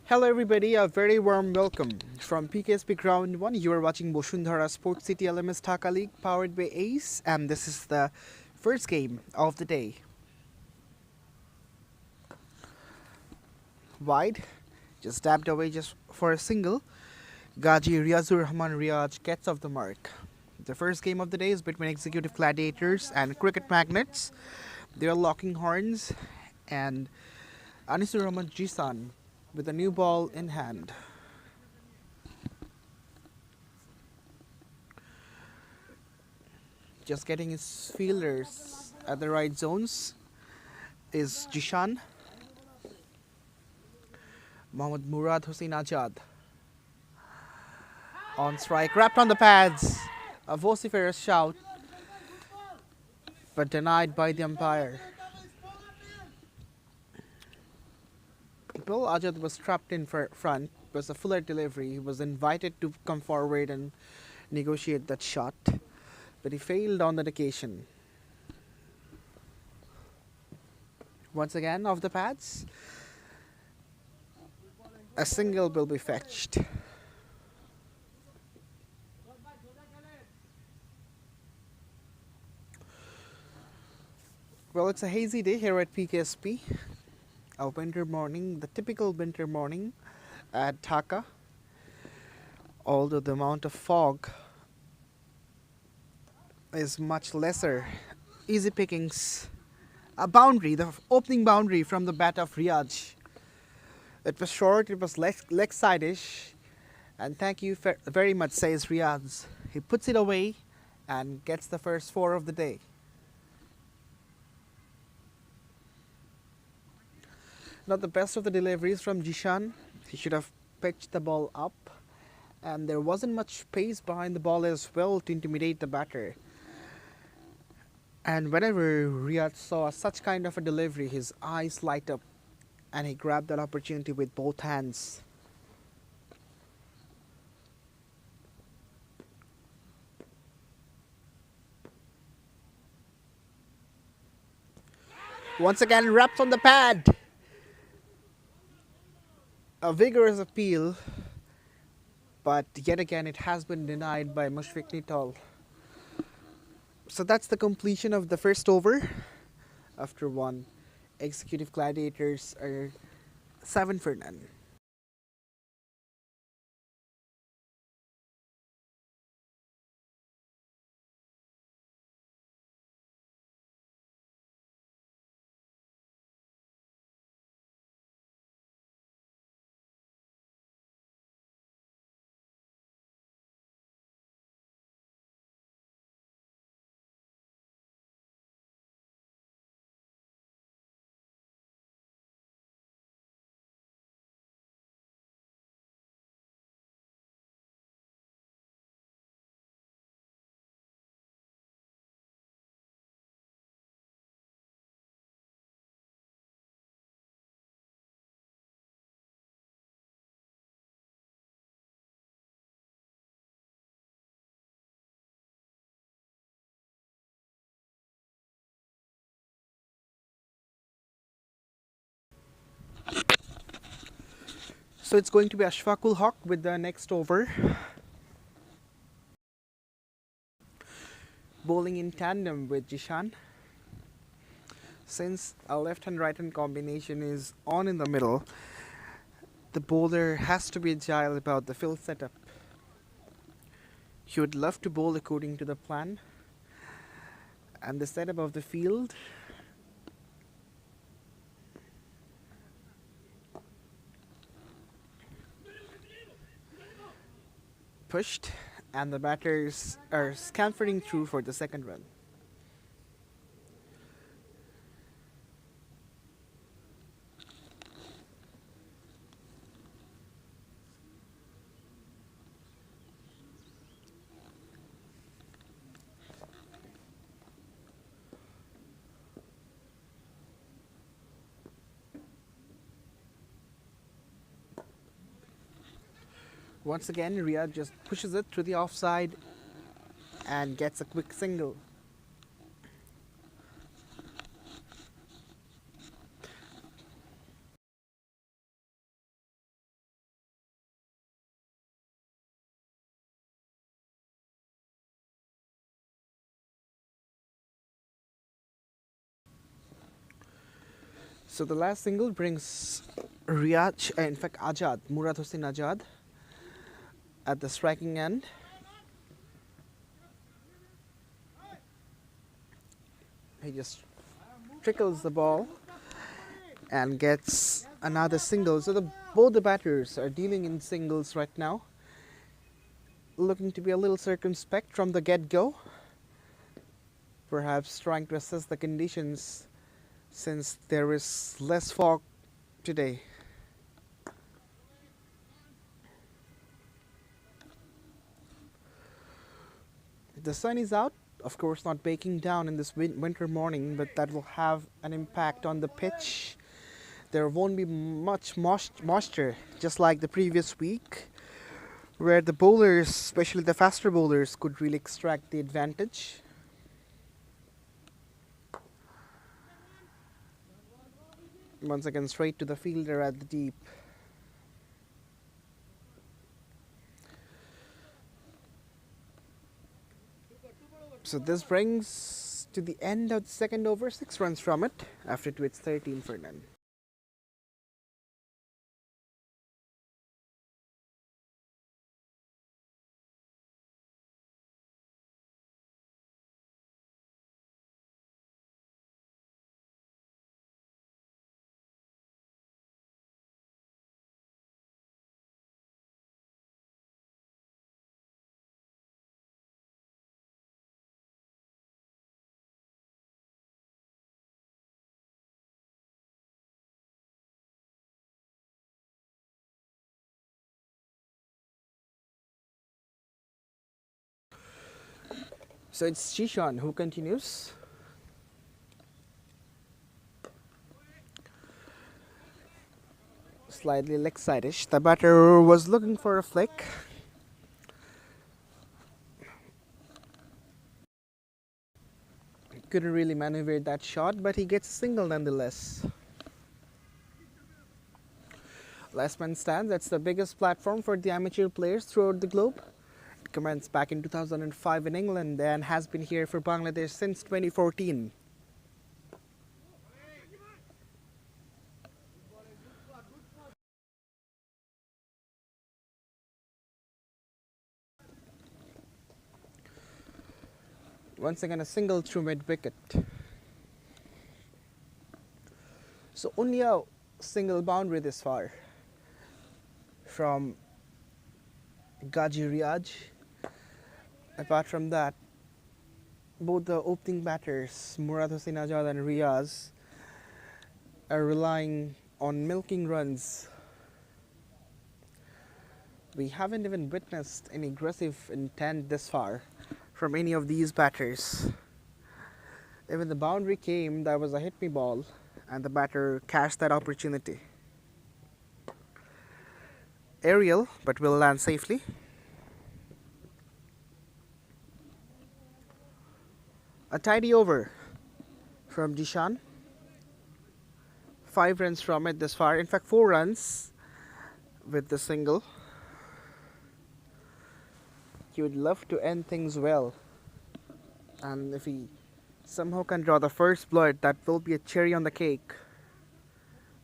Hello everybody, a very warm welcome. From PKSP Ground 1, you are watching Boshundhara Sports City LMS Dhaka League powered by Ace, and this is the first game of the day. Wide, just dabbed away just for a single. Gaji Riazur Rahman Riaj gets off the mark. The first game of the day is between Executive Gladiators and Cricket Magnets. They are locking horns, and Anisur Rahman Jisan with a new ball in hand. Just getting his fielders at the right zones is Jishan. Mohammad Murad Hussain Ajad on strike, wrapped on the pads. A vociferous shout, but denied by the umpire. Bill Ajad was trapped in front. It was a fuller delivery. He was invited to come forward and negotiate that shot, but he failed on that occasion. Once again, off the pads, a single will be fetched. Well, it's a hazy day here at PKSP. A winter morning, the typical winter morning at Dhaka. Although the amount of fog is much lesser. Easy pickings. A boundary, the opening boundary from the bat of Riyaj. It was short, it was leg side-ish. And thank you very much, says Riyaz. He puts it away and gets the first four of the day. Not the best of the deliveries from Jishan. He should have pitched the ball up. And there wasn't much pace behind the ball as well to intimidate the batter. And whenever Riyad saw such kind of a delivery, his eyes light up and he grabbed that opportunity with both hands. Once again, wrapped on the pad. A vigorous appeal, but yet again it has been denied by Mushfiq Nital. So that's the completion of the first over. After one, Executive Gladiators are 7 for none. So it's going to be Ashfaqul Haq with the next over. Bowling in tandem with Jishan. Since a left and right hand combination is on in the middle, the bowler has to be agile about the field setup. He would love to bowl according to the plan and the setup of the field. Pushed, and the batters are scampering through for the second run. Once again, Riyad just pushes it through the offside and gets a quick single. So the last single brings Riyaj, in fact Ajad, Murad Hossain Ajad at the striking end. He just trickles the ball and gets another single. So both the batters are dealing in singles right now, looking to be a little circumspect from the get-go, perhaps trying to assess the conditions since there is less fog today. The sun is out, of course not baking down in this winter morning, but that will have an impact on the pitch. There won't be much moisture, just like the previous week, where the bowlers, especially the faster bowlers, could really extract the advantage. Once again, straight to the fielder at the deep. So this brings to the end of the second over, 6 runs from it, after to its 13 for none. So it's Shishan who continues. Slightly leg side-ish. The batter was looking for a flick. Couldn't really maneuver that shot, but he gets a single nonetheless. Last man stands. That's the biggest platform for the amateur players throughout the globe. It commenced back in 2005 in England and has been here for Bangladesh since 2014. Once again, a single through mid-wicket. So only a single boundary this far from Gaji Riaj. Apart from that, both the opening batters, Murad Hossain Ajad and Riaz, are relying on milking runs. We haven't even witnessed any aggressive intent this far from any of these batters. Even the boundary came, that was a hit me ball, and the batter cashed that opportunity. Aerial, but will land safely. A tidy over from Dishan. 5 runs from it this far. In fact, 4 runs with the single. He would love to end things well. And if he somehow can draw the first blood, that will be a cherry on the cake.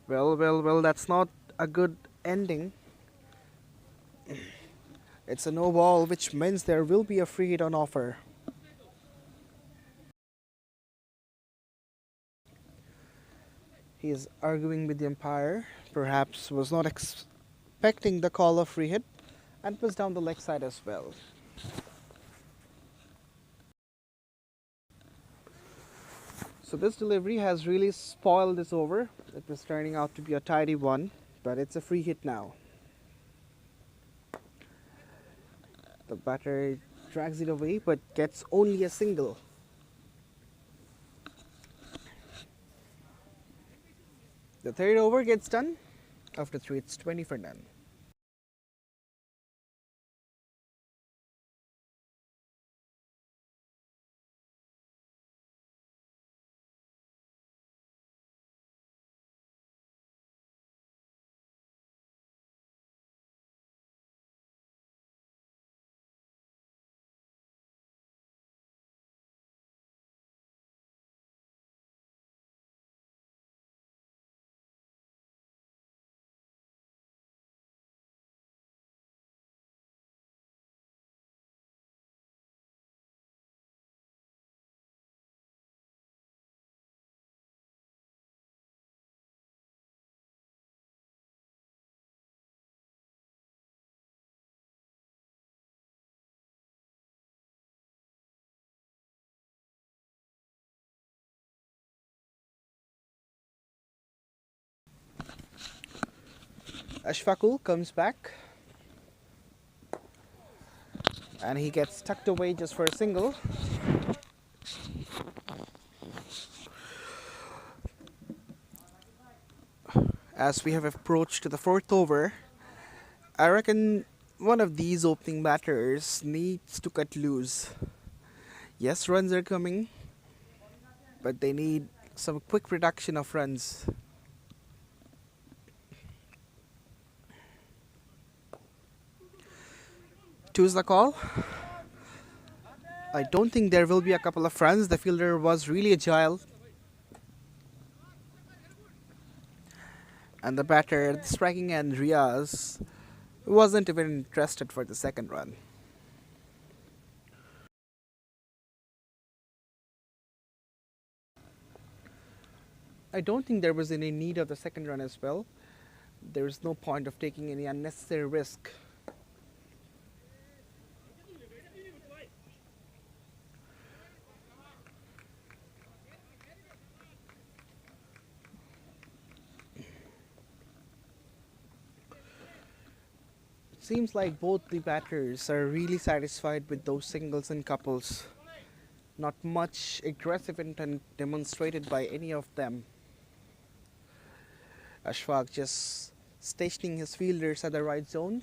Well, that's not a good ending. It's a no ball, which means there will be a free hit on offer. He is arguing with the umpire, perhaps was not expecting the call of free hit, and was down the leg side as well. So this delivery has really spoiled this over. It was turning out to be a tidy one, but it's a free hit now. The batter drags it away, but gets only a single. The third over gets done. After 3, it's 20 for none. Ashfaqul comes back and he gets tucked away just for a single. As we have approached to the fourth over, I reckon one of these opening batters needs to cut loose. Yes, runs are coming, but they need some quick reduction of runs. Choose the call. I don't think there will be a couple of runs. The fielder was really agile. And the batter at the striking end, Riaz, wasn't even interested for the second run. I don't think there was any need of the second run as well. There is no point of taking any unnecessary risk. It seems like both the batters are really satisfied with those singles and couples. Not much aggressive intent demonstrated by any of them. Ashfaq just stationing his fielders at the right zone.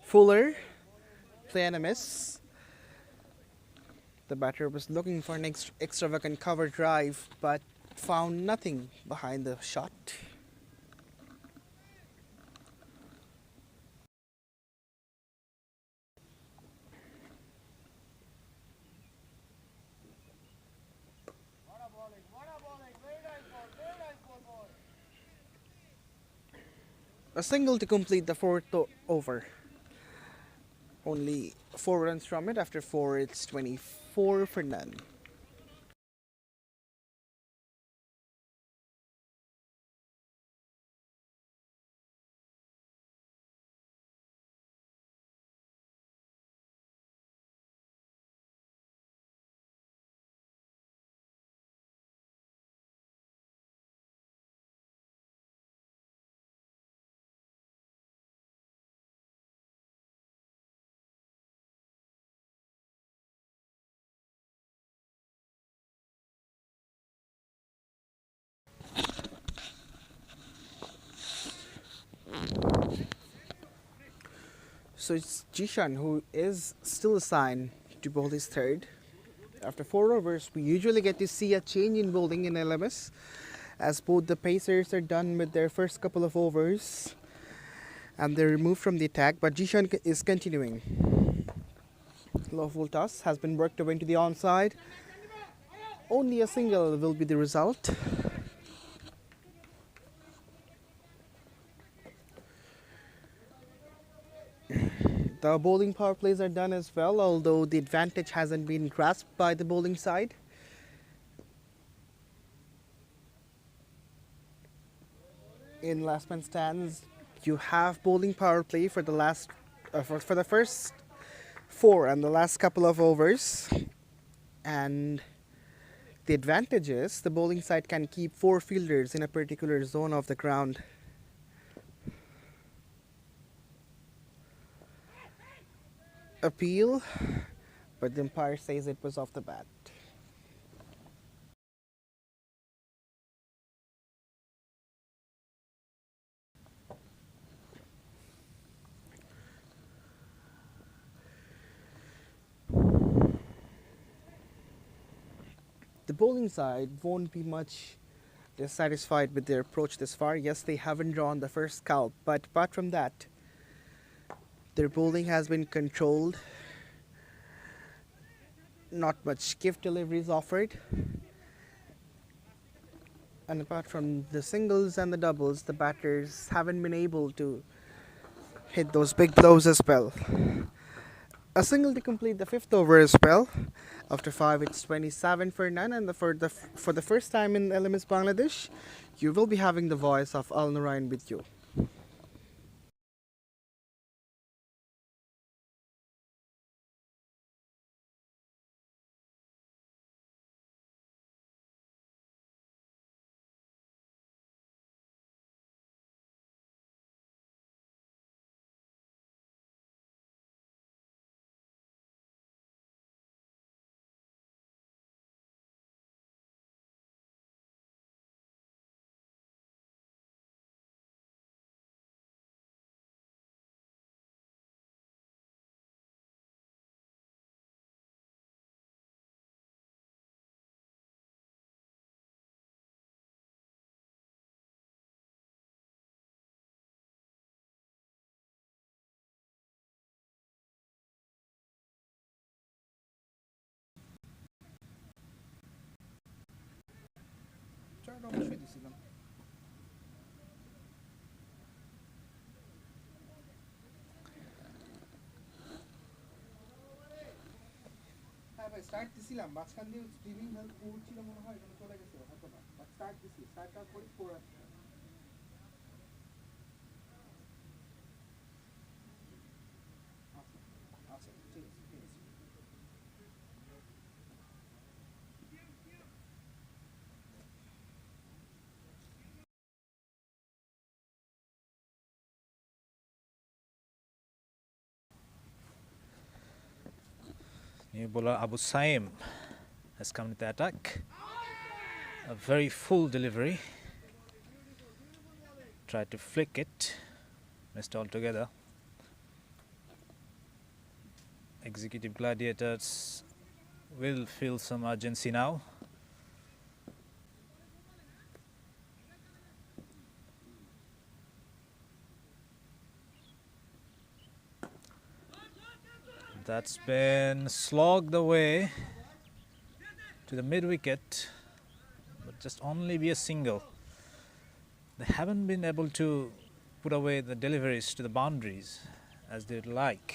Fuller, play and a miss. The batter was looking for an extravagant cover drive but found nothing behind the shot. A single to complete the fourth over. Only 4 runs from it. After 4, it's 24 for none. So it's Jishan who is still assigned to bowl his third. After 4 overs, we usually get to see a change in bowling in LMS as both the Pacers are done with their first couple of overs and they're removed from the attack, but Jishan is continuing. Low full toss has been worked away into the onside. Only a single will be the result. The bowling power plays are done as well, although the advantage hasn't been grasped by the bowling side. In last man stands, you have bowling power play for the for the first 4 and the last couple of overs, and the advantage is the bowling side can keep 4 fielders in a particular zone of the ground. Appeal, but the umpire says it was off the bat. The bowling side won't be much dissatisfied with their approach this far. Yes, they haven't drawn the first scalp, but apart from that, their bowling has been controlled. Not much gift deliveries offered. And apart from the singles and the doubles, the batters haven't been able to hit those big blows as well. A single to complete the 5th over as well. After 5, it's 27 for none, and for the first time in LMS Bangladesh, you will be having the voice of Al Narayan with you. Start দিছিলাম মাঝখান দিয়ে streaming উঠছিল মনে হয় এখানে চলে গেছে হয়তো না বাট স্টার্ট দিছি স্টার্ট করে পড়া আচ্ছা আচ্ছা ঠিক আছে ঠিক আছে New bowler Abu Saim has come into the attack. A very full delivery. Tried to flick it. Missed altogether. Executive Gladiators will feel some urgency now. That's been slogged away to the mid-wicket, but just only be a single. They haven't been able to put away the deliveries to the boundaries as they'd like.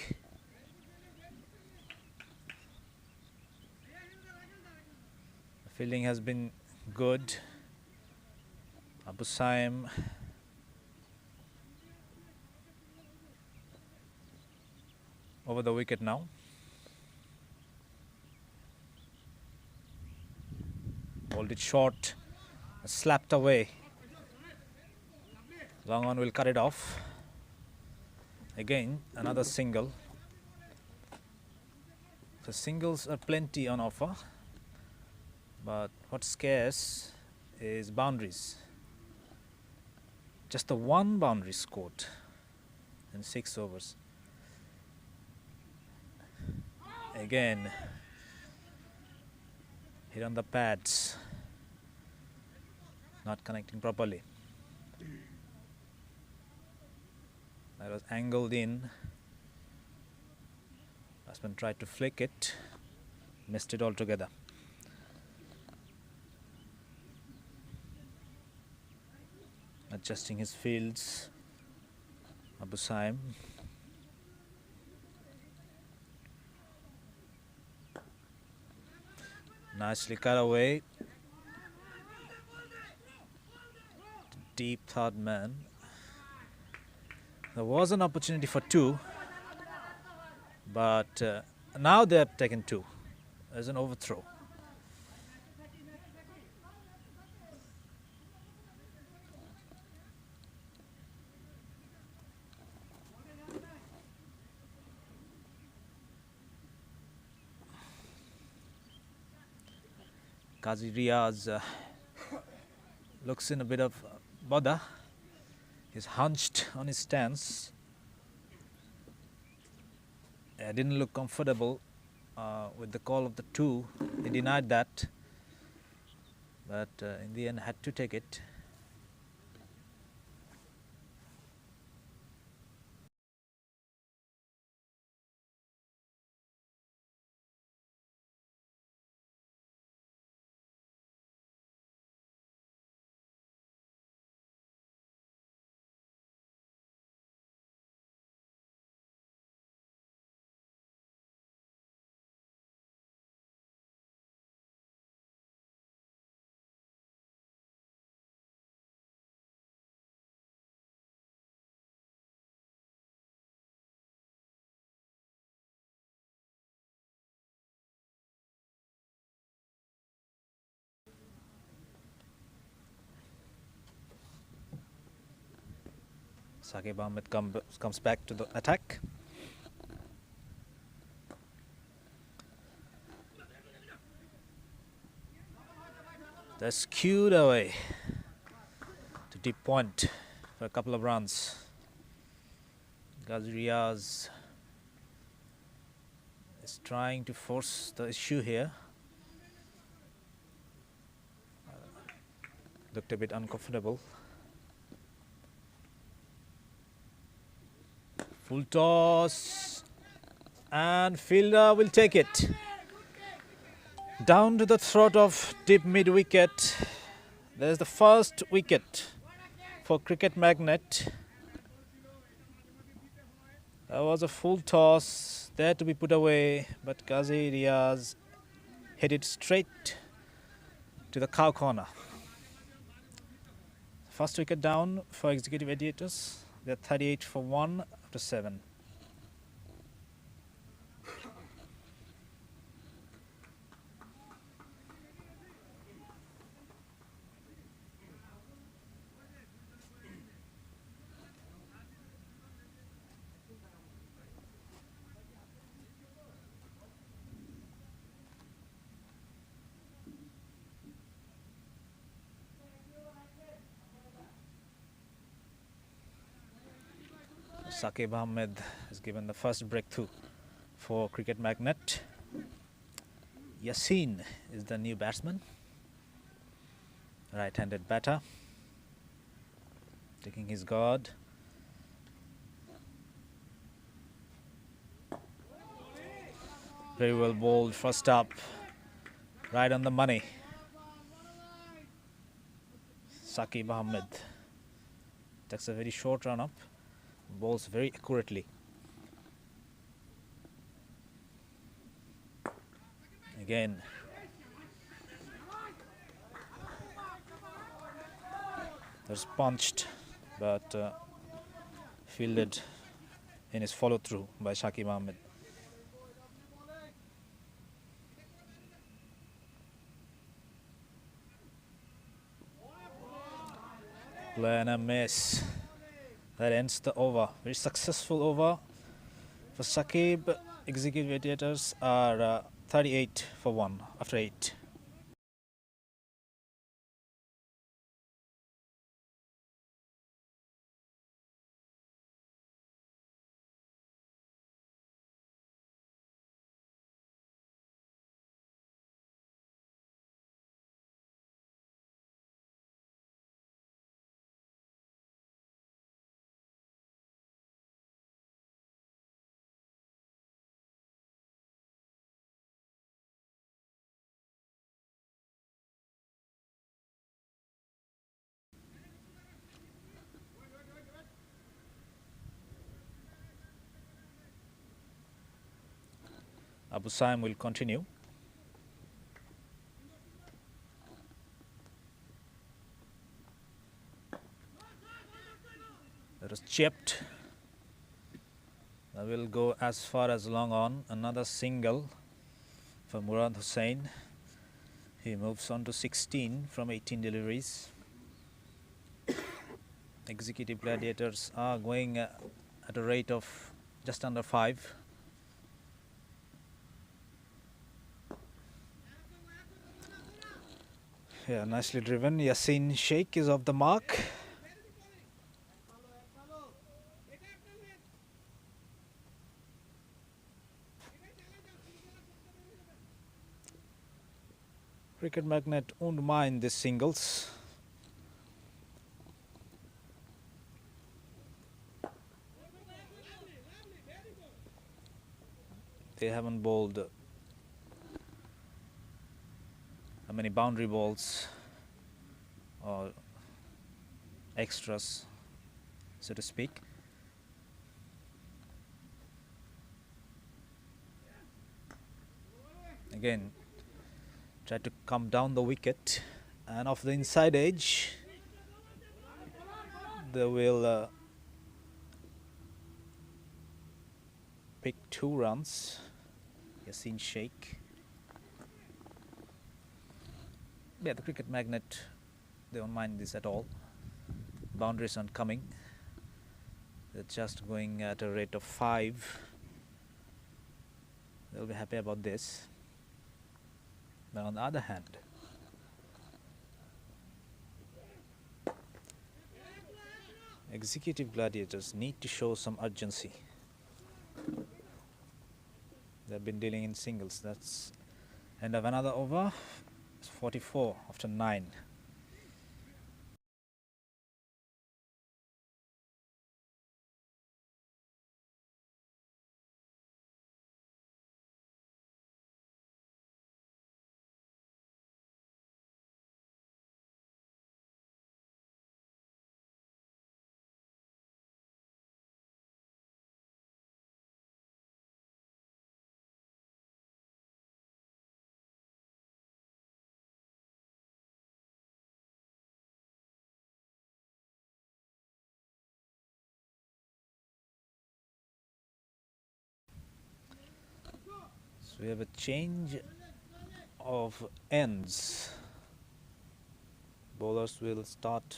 The fielding has been good. Abu Saim over the wicket now. Bowled it short, slapped away. Long on will cut it off. Again, another single. The singles are plenty on offer, but what's scarce is boundaries. Just the one boundary scored in 6 overs. Again, hit on the pads, not connecting properly. That was angled in. Batsman tried to flick it, missed it altogether. Adjusting his fields, Abu Saim. Nicely cut away. Deep third man. There was an opportunity for 2, but now they have taken 2 as an overthrow. Qazi Riaz looks in a bit of bother. He's hunched on his stance. Didn't look comfortable with the call of the 2. He denied that, but in the end had to take it. Saqib Ahmed comes back to the attack. They're skewed away to deep point for a couple of runs. Qazi Riaz is trying to force the issue here. Looked a bit uncomfortable. Full toss, and fielder will take it. Down to the throat of deep mid-wicket. There's the first wicket for Cricket Magnet. That was a full toss there to be put away, but Ghazi Riaz hit it straight to the cow corner. First wicket down for Executive Gladiators. They're 38 for 1 after 7. Saqib Ahmed has given the first breakthrough for Cricket Magnet. Yassin is the new batsman, right-handed batter, taking his guard. Very well bowled first up, right on the money. Saqib Ahmed takes a very short run up, bowls very accurately. Again, there's punched, but fielded in his follow-through by Saqib Ahmed. Play and a miss. That ends the over. Very successful over for Saqib. Executive Gladiators are 38 for 1 after 8. Abu Saim will continue. That was chipped. That will go as far as long on. Another single for Murad Hussain. He moves on to 16 from 18 deliveries. Executive Gladiators are going at a rate of just under 5. Yeah, nicely driven. Yassin Sheikh is off the mark. Cricket Magnet won't mind these singles. They haven't bowled many boundary balls or extras, so to speak. Again, try to come down the wicket, and off the inside edge they will pick 2 runs. Yassin Sheikh. Yeah, the Cricket Magnet, they don't mind this at all. Boundaries aren't coming. They're just going at a rate of 5. They'll be happy about this. But on the other hand, Executive Gladiators need to show some urgency. They've been dealing in singles. That's end of another over. It's 44 after 9. So we have a change of ends. Bowlers will start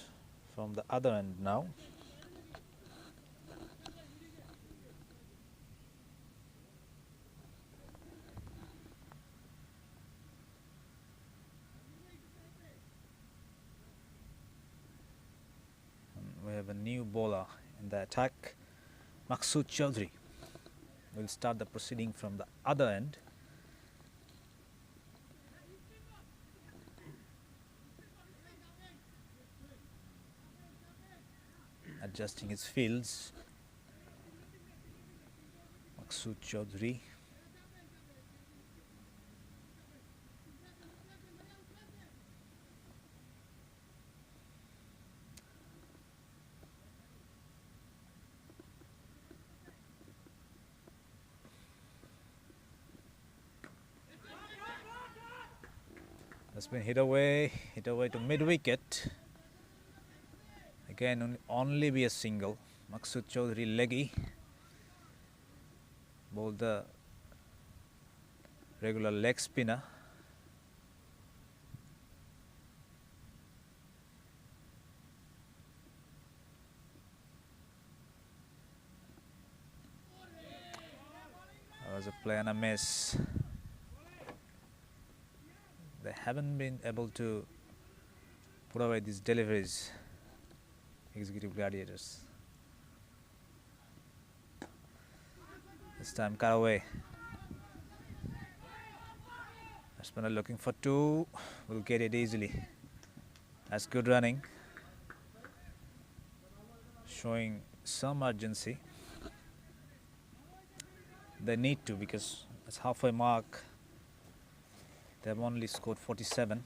from the other end now. And we have a new bowler in the attack. Maksud Chaudhary will start the proceeding from the other end. Adjusting his fields. Maksud Chaudhary. Has been hit away to mid wicket. Again, only be a single. Maksud Chaudhary leggy. Bowled the regular leg spinner. That was a play and a miss. They haven't been able to put away these deliveries, Executive Gladiators. This time cut away. Batsman looking for two, will get it easily. That's good running, showing some urgency. They need to, because it's halfway mark. They have only scored 47.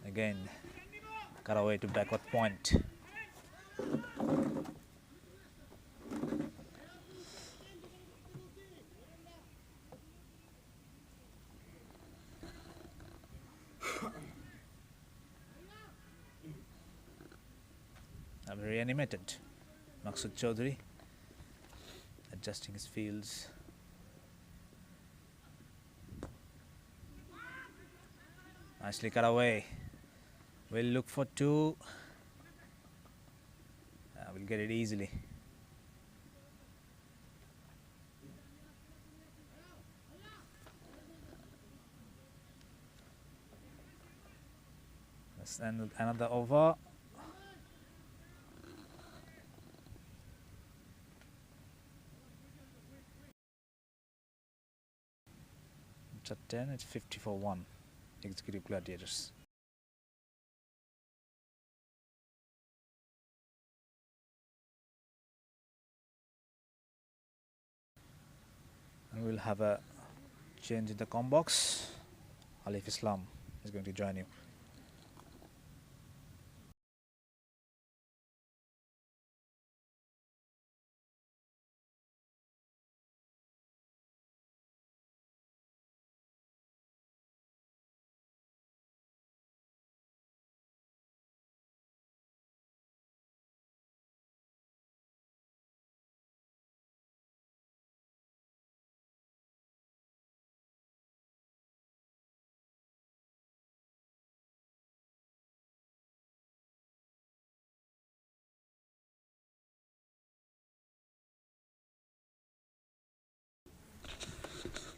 Again, cut away to backward point. I'm reanimated. Maksud Chaudhary adjusting his fields. Nicely cut away. We'll look for two. We'll get it easily. Let's end another over. It's at 10, it's 50 for 1. Executive Gladiators. And we'll have a change in the com box. Alif Islam is going to join you.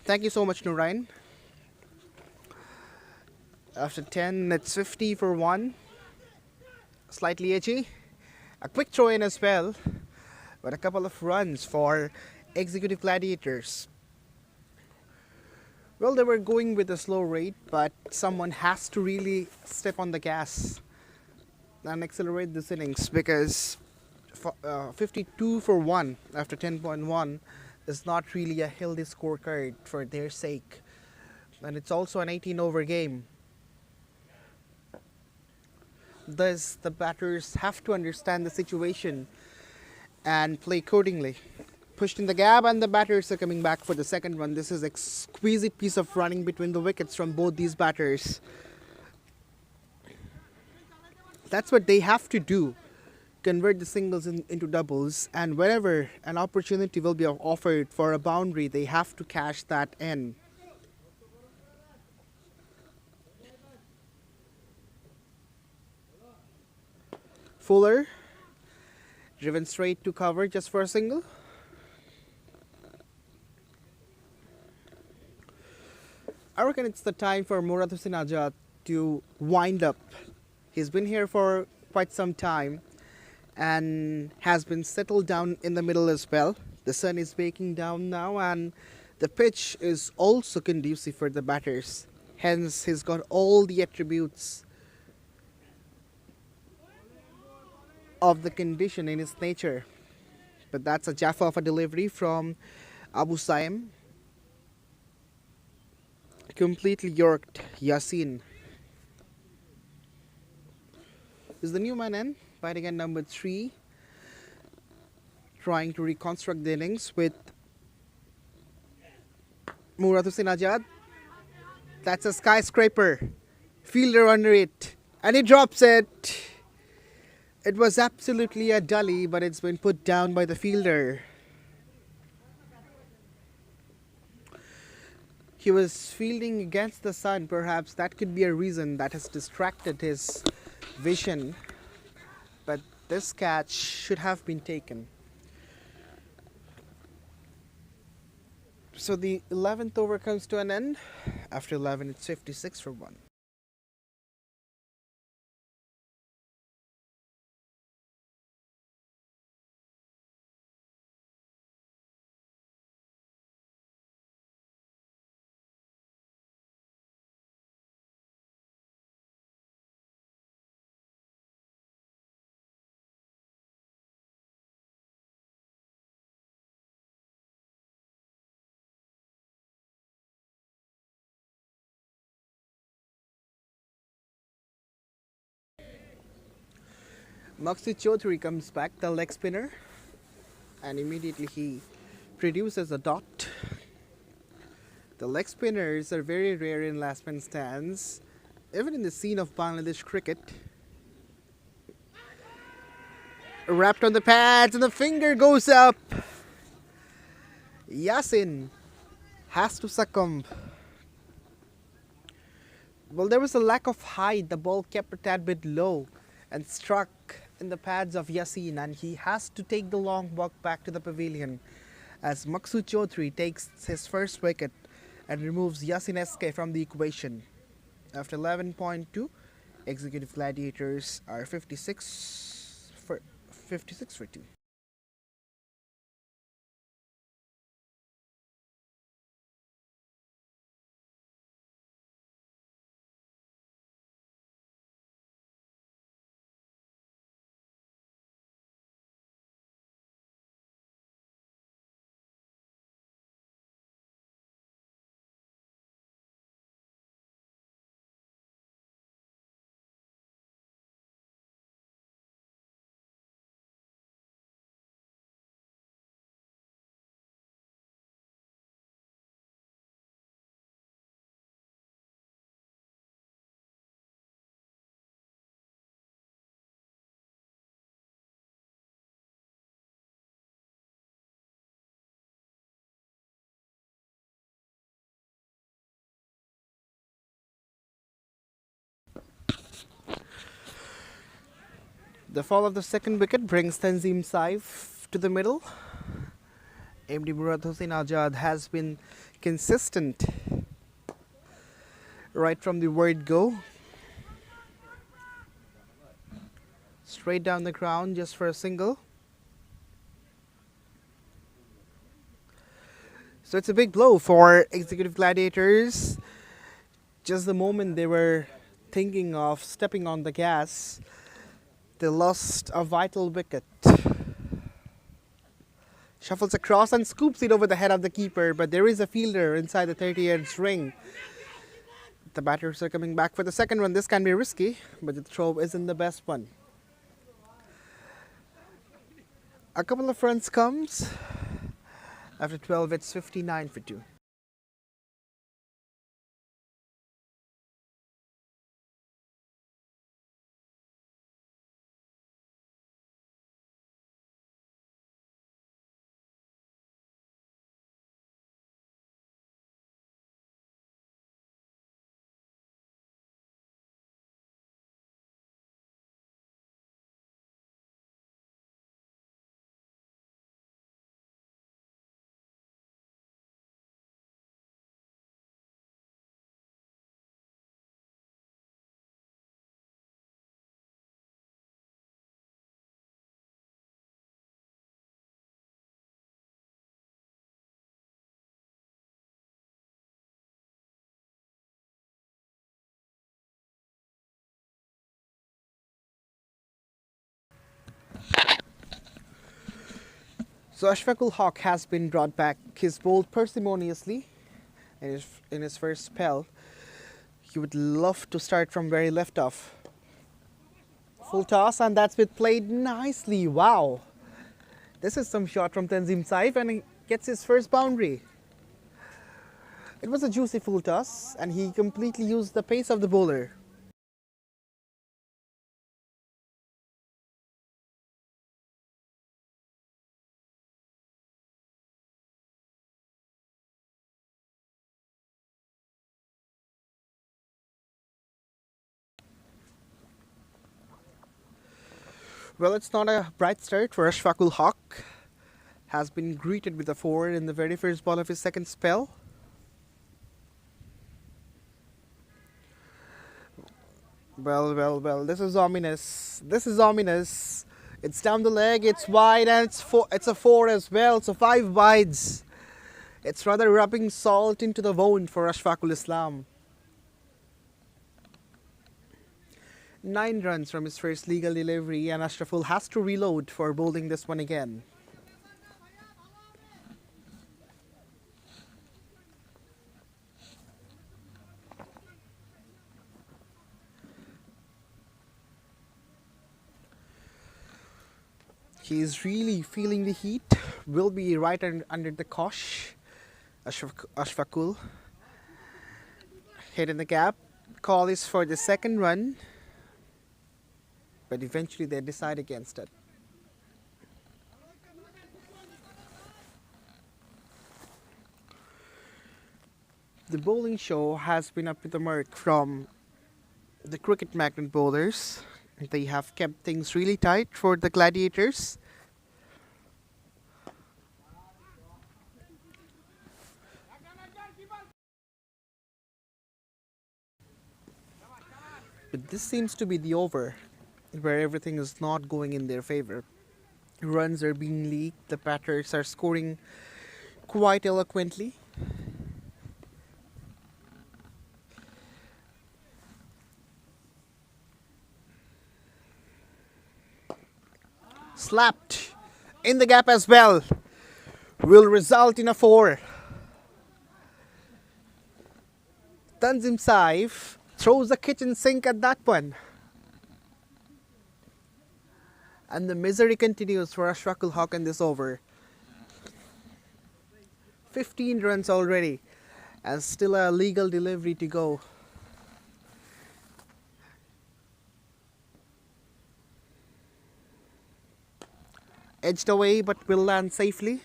Thank you so much, Nurain. After 10, it's 50 for 1. Slightly edgy. A quick throw in as well, but a couple of runs for Executive Gladiators. Well, they were going with a slow rate, but someone has to really step on the gas and accelerate this innings, because 52 for 1 after 10.1 is not really a healthy scorecard for their sake. And it's also an 18 over game. Thus, the batters have to understand the situation and play accordingly. Pushed in the gap, and the batters are coming back for the second one. This is an exquisite piece of running between the wickets from both these batters. That's what they have to do, convert the singles into doubles, and whenever an opportunity will be offered for a boundary, they have to cash that in. Fuller, driven straight to cover just for a single. I reckon it's the time for Murad Hussain Ajad to wind up. He's been here for quite some time and has been settled down in the middle as well. The sun is baking down now, and the pitch is also conducive for the batters. Hence, he's got all the attributes of the condition in his nature. But that's a Jaffa of a delivery from Abu Saim. Completely yorked Yasin. Is the new man in? Batting at number 3. Trying to reconstruct the innings with Murad Hussain Ajad. That's a skyscraper. Fielder under it. And he drops it. It was absolutely a dully, but it's been put down by the fielder. He was fielding against the sun, perhaps that could be a reason that has distracted his vision. But this catch should have been taken. So the 11th over comes to an end. After 11, it's 56 for 1. Maksud Chaudhary comes back, the leg spinner, and immediately he produces a dot. The leg spinners are very rare in last man stands, even in the scene of Bangladesh cricket. Wrapped on the pads, and the finger goes up. Yasin has to succumb. Well, there was a lack of height. The ball kept a tad bit low and struck in the pads of Yasin, and he has to take the long walk back to the pavilion as Maksud Chaudhary takes his first wicket and removes Yasin SK from the equation. After 11.2, executive Gladiators are 56 for 2. The fall of the second wicket brings Tanzim Saif to the middle. MD Murad Hussain Ajad has been consistent right from the word go. Straight down the ground just for a single. So it's a big blow for executive Gladiators. Just the moment they were thinking of stepping on the gas, they lost a vital wicket. Shuffles across and scoops it over the head of the keeper, but there is a fielder inside the 30-yard ring. The batters are coming back for the second one. This can be risky, but the throw isn't the best one. A couple of runs comes. After 12, it's 59 for 2. So Ashfaqul Hawk has been brought back. He's bowled parsimoniously in his first spell. He would love to start from where he left off. Full toss, and that's been played nicely. Wow. This is some shot from Tanzim Saif, and he gets his first boundary. It was a juicy full toss, and he completely used the pace of the bowler. Well, it's not a bright start for Ashfaqul Haq. Has been greeted with a 4 in the very first ball of his second spell. Well, this is ominous. This is ominous. It's down the leg, it's wide, and it's a 4 as well, so 5 wides. It's rather rubbing salt into the wound for Ashfaqul Islam. 9 runs from his first legal delivery, and Ashraful has to reload for bowling this one again. He's really feeling the heat. Will be right under the kosh. Ashfaqul. Hit in the gap. Call is for the second run. But eventually they decide against it. The bowling show has been up to the mark from the cricket magnet bowlers. They have kept things really tight for the Gladiators. But this seems to be the over where everything is not going in their favor. Runs are being leaked, the batters are scoring quite eloquently. Slapped in the gap as well. Will result in a 4. Tanzim Saif throws the kitchen sink at that one. And the misery continues for Ashfaqul Haq in this over. 15 runs already, and still a legal delivery to go. Edged away, but will land safely.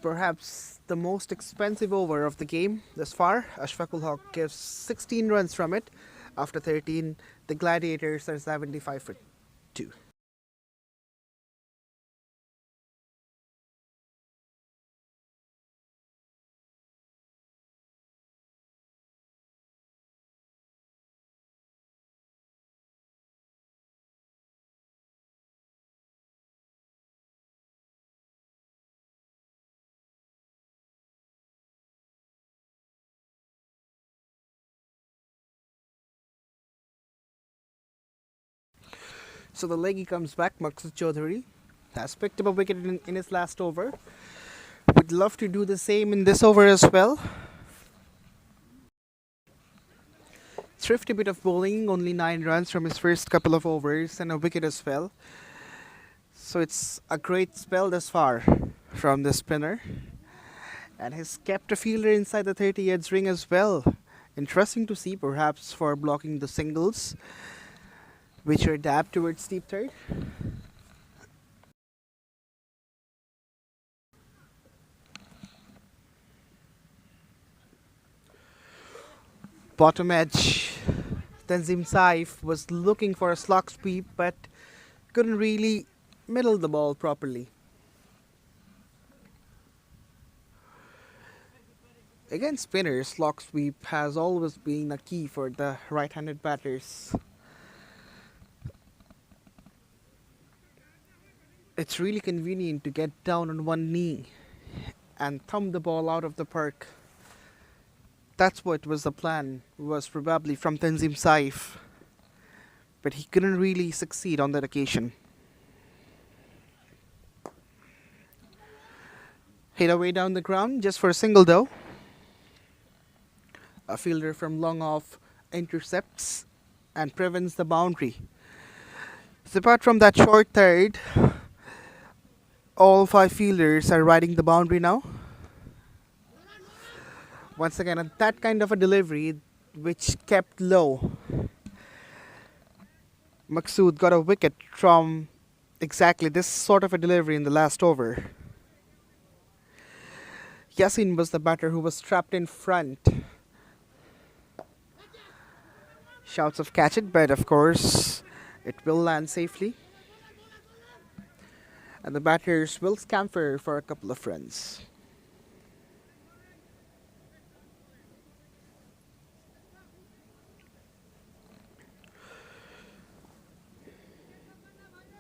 Perhaps the most expensive over of the game thus far. Ashfaqul Haq gives 16 runs from it. After 13, the Gladiators are 75 for 2. So the leggy comes back. Maqsood Chaudhary has picked up a wicket in his last over. Would love to do the same in this over as well. Thrifty bit of bowling, only 9 runs from his first couple of overs and a wicket as well. So it's a great spell thus far from the spinner. And he's kept a fielder inside the 30 yards ring as well. Interesting to see, perhaps for blocking the singles, which are dabbed towards deep third. Bottom edge. Tanzim Saif was looking for a slog sweep, but couldn't really middle the ball properly. Against spinners, slog sweep has always been a key for the right-handed batters. It's really convenient to get down on one knee and thumb the ball out of the park. That's what was the plan, was probably from Tanzim Saif. but he couldn't really succeed on that occasion. Hit away down the ground just for a single though. A fielder from long off intercepts and prevents the boundary. So apart from that short third, all five fielders are riding the boundary now. Once again, that kind of a delivery which kept low. Maqsood got a wicket from exactly this sort of a delivery in the last over. Yasin was the batter who was trapped in front. Shouts of catch it, but of course it will land safely. And the batters will scamper for a couple of runs.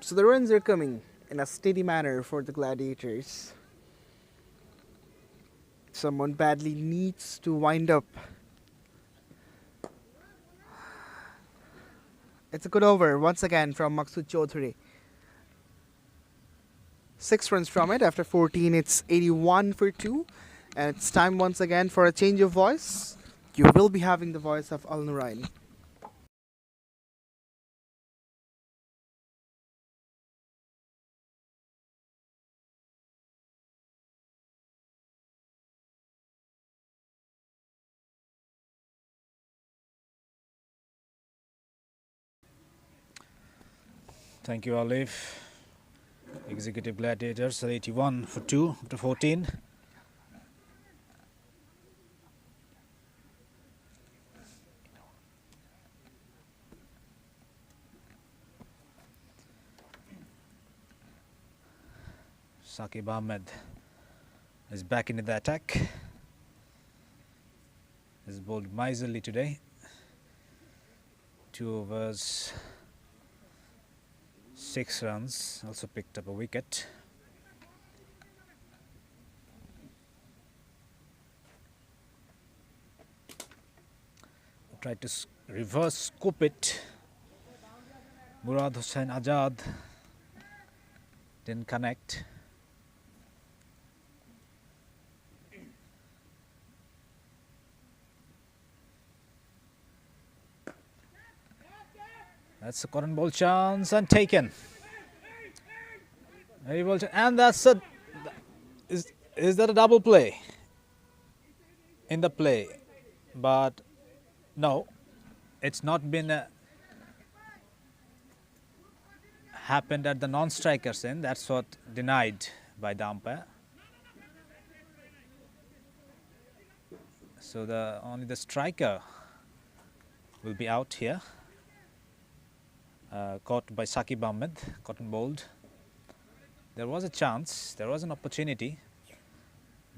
So the runs are coming in a steady manner for the Gladiators. Someone badly needs to wind up. It's a good over once again from Maqsood Chaudhary. 6 runs from it. After 14, it's 81 for 2. And it's time once again for a change of voice. You will be having the voice of Al Nurain. Thank you, Olive. Executive Gladiators 81 for 2 after 14. Saqib Ahmed is back into the attack. He's bowled miserly today. 2 overs, 6 runs, also picked up a wicket. Tried to reverse scoop it. Murad Hussain Azad didn't connect. That's a cotton ball chance and taken. Very well, and that's a. Is that a double play? In the play, but no, it's not been happened at the non-striker's end. That's what denied by the umpire. So only the striker will be out here. Caught by Saqib Ahmed, cotton bowled. There was a chance, there was an opportunity,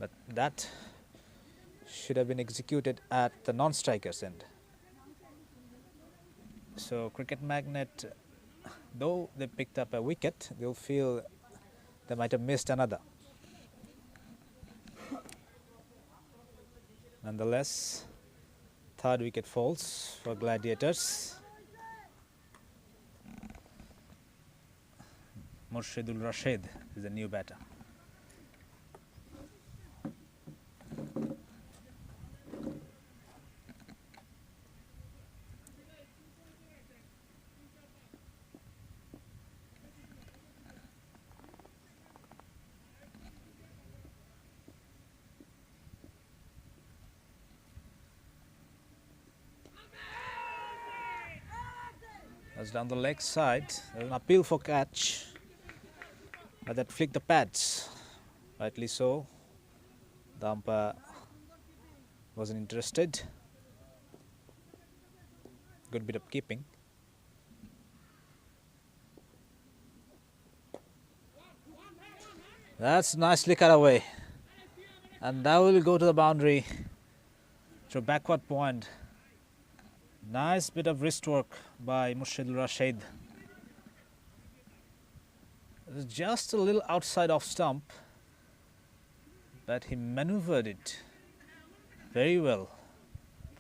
but that should have been executed at the non-striker's end. So Cricket Magnet, though they picked up a wicket, they'll feel they might have missed another. Nonetheless, 3rd wicket falls for Gladiators. Murshidul Rashid is the new batter. That's down the leg side. There's an appeal for catch. But that flicked the pads, rightly so. The umpire wasn't interested. Good bit of keeping. That's nicely cut away. And that will go to the boundary through backward point. Nice bit of wrist work by Murshidul Rashid. Just a little outside off stump, but he maneuvered it very well,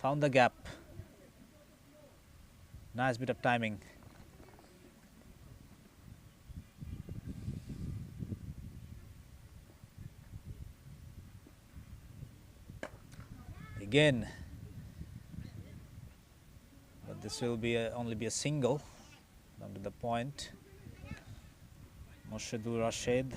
found the gap. Nice bit of timing. again. But this will be only be a single down to the point. Moshadul Rashid.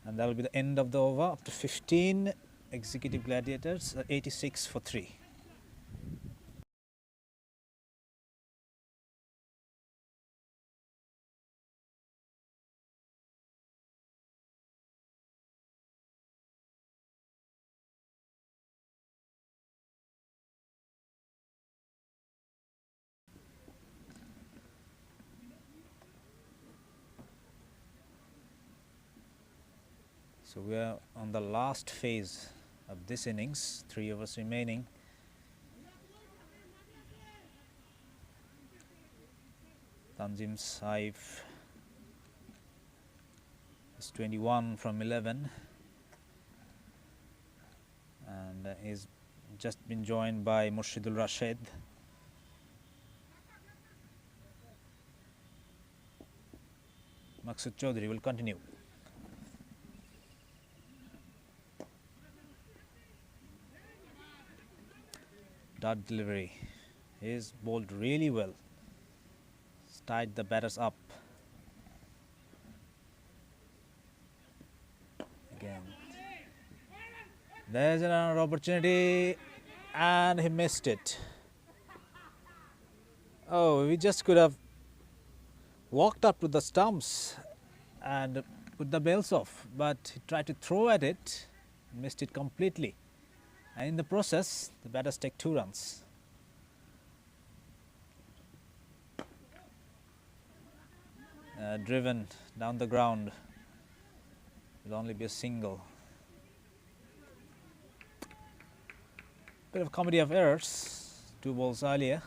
And that will be the end of the over after 15. Executive Gladiators 86 for 3. So we are on the last phase of this innings, 3 overs remaining. Tanzim Saif is 21 from 11 and he's just been joined by Murshidul Rashid. Maksud Chaudhary will continue. Dot delivery. He's bowled really well. Tied the batters up. Again. There's another opportunity and he missed it. Oh, we just could have walked up to the stumps and put the bails off, but he tried to throw at it, missed it completely. And in the process, the batters take 2 runs. Driven down the ground, will only be a single. Bit of comedy of errors, 2 balls earlier.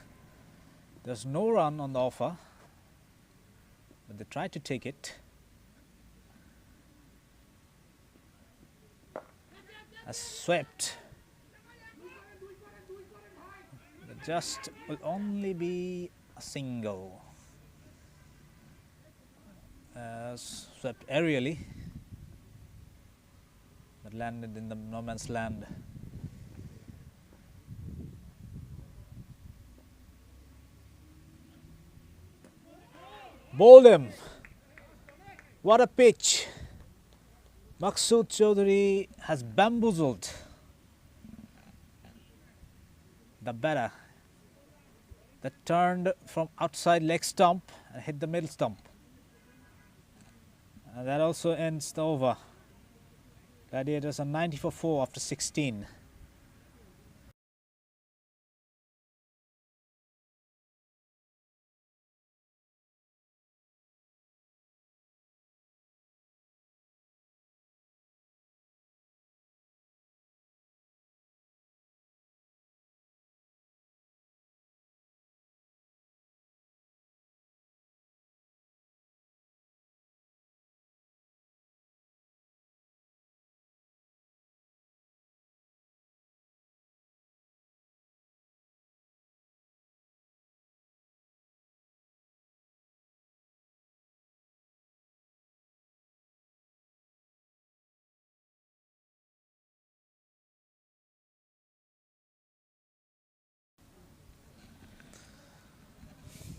There's no run on the offer, but they tried to take it. A swept. But just will only be a single. Swept aerially, but landed in the no man's land. Bowled him. What a pitch. Maksud Chaudhary has bamboozled the batter that turned from outside leg stump and hit the middle stump. And that also ends the over. Gladiators are 90 for 4 after 16.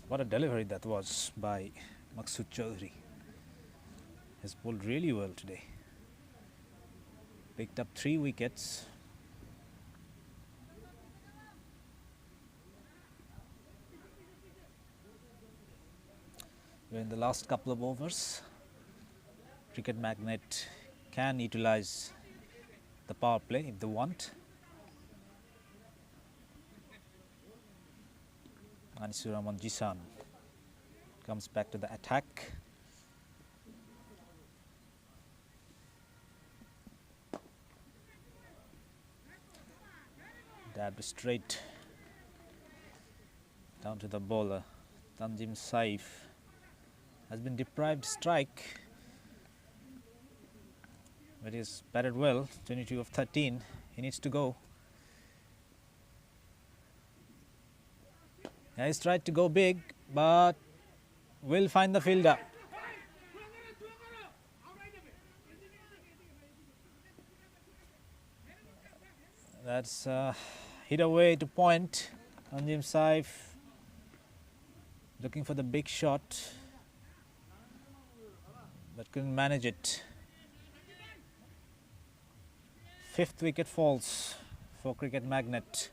What a delivery that was by Maksud Chaudhary. He's bowled really well today. Picked up 3 wickets. We're in the last couple of overs. Cricket Magnet can utilize the power play if they want. Anisur Rahman Jisan comes back to the attack. Dabbed straight down to the bowler. Tanzim Saif has been deprived strike, but he's batted well, 22 of 13. He needs to go. He's tried to go big, but will find the fielder. That's hit away to point. Tanjim Saif looking for the big shot, but couldn't manage it. 5th wicket falls for Cricket Magnet.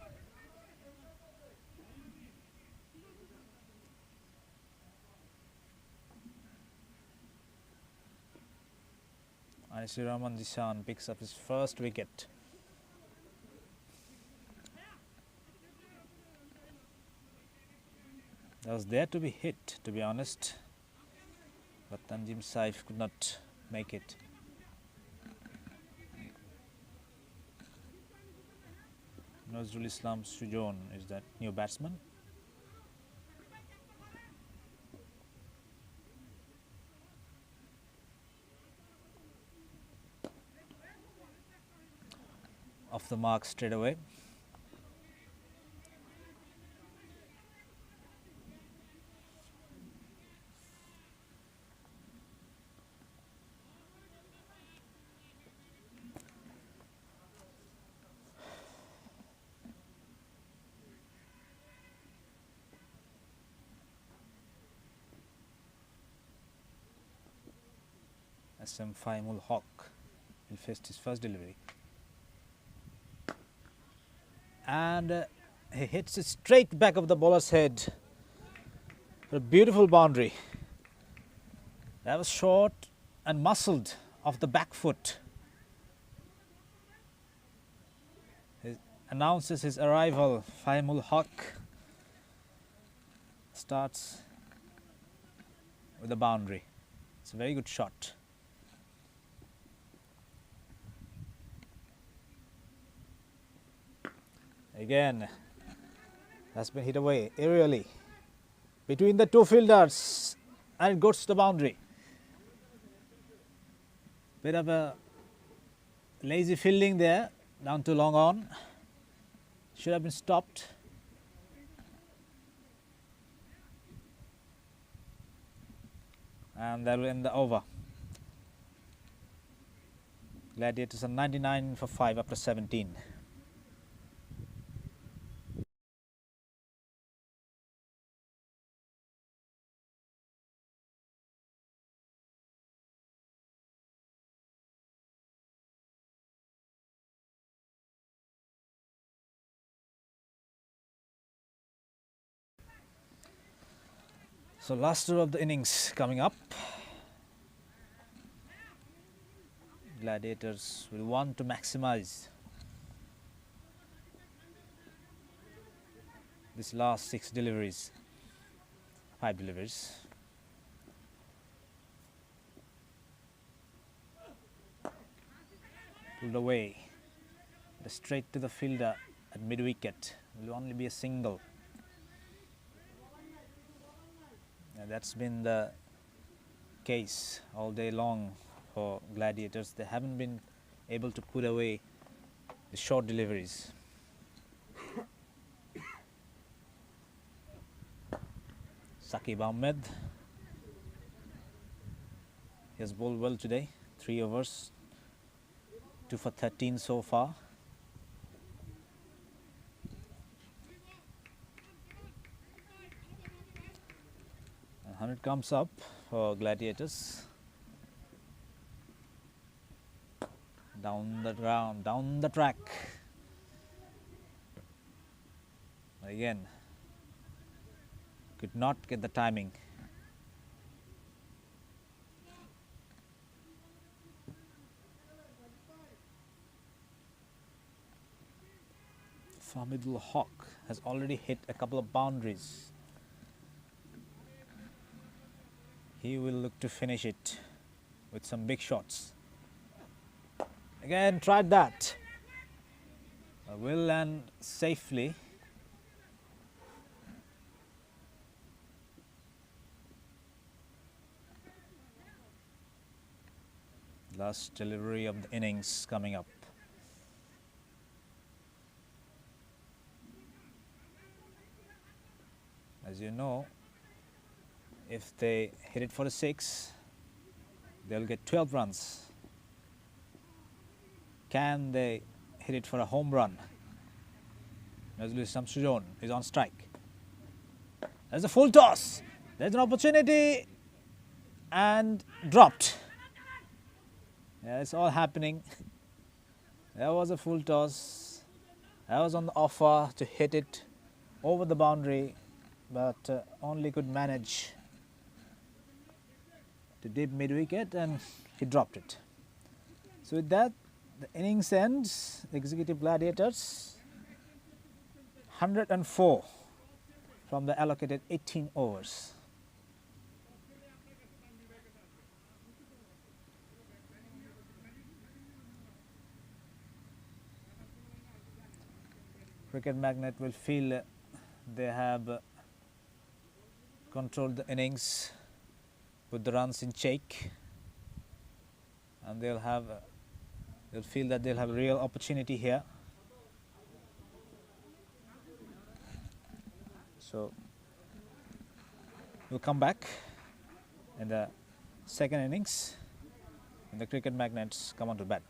Anisur Rahman Zishan picks up his first wicket. That was there to be hit, to be honest, but Tanjim Saif could not make it. Nazrul Islam Sujon is that new batsman. Off the mark straight away. SM Faimul Haq will face his first delivery. And he hits it straight back of the bowler's head for a beautiful boundary. That was short and muscled off the back foot. He announces his arrival. Faimul Haq starts with a boundary. It's a very good shot. Again, that's been hit away aerially between the two fielders, and it goes to the boundary. Bit of a lazy fielding there, down to long on. Should have been stopped. And that will end the over. Gladiators are 99 for 5 after 17. So last over of the innings coming up. Gladiators will want to maximize this last 5 deliveries. Pulled away, straight to the fielder at mid wicket. Will only be a single. And that's been the case all day long for Gladiators. They haven't been able to put away the short deliveries. Saqib Ahmed, he has bowled well today. 3 overs, 2 for 13 so far. And 100 comes up for Gladiators. Down the ground, down the track. Again, could not get the timing. Famidul Haq has already hit a couple of boundaries. He will look to finish it with some big shots. Again, tried that. Will land safely. Last delivery of the innings coming up. As you know, if they hit it for a 6, they'll get 12 runs. Can they hit it for a home run? Nazrul Shamsuddin is on strike. There's a full toss. There's an opportunity and dropped. Yeah, it's all happening. There was a full toss. I was on the offer to hit it over the boundary, but only could manage to dip mid wicket and he dropped it. So with that, the innings ends. Executive Gladiators 104 from the allocated 18 overs. Cricket Magnet will feel they have controlled the innings with the runs in check, and they'll feel that they'll have a real opportunity here. So we'll come back in the second innings when the Cricket Magnets come on to bat.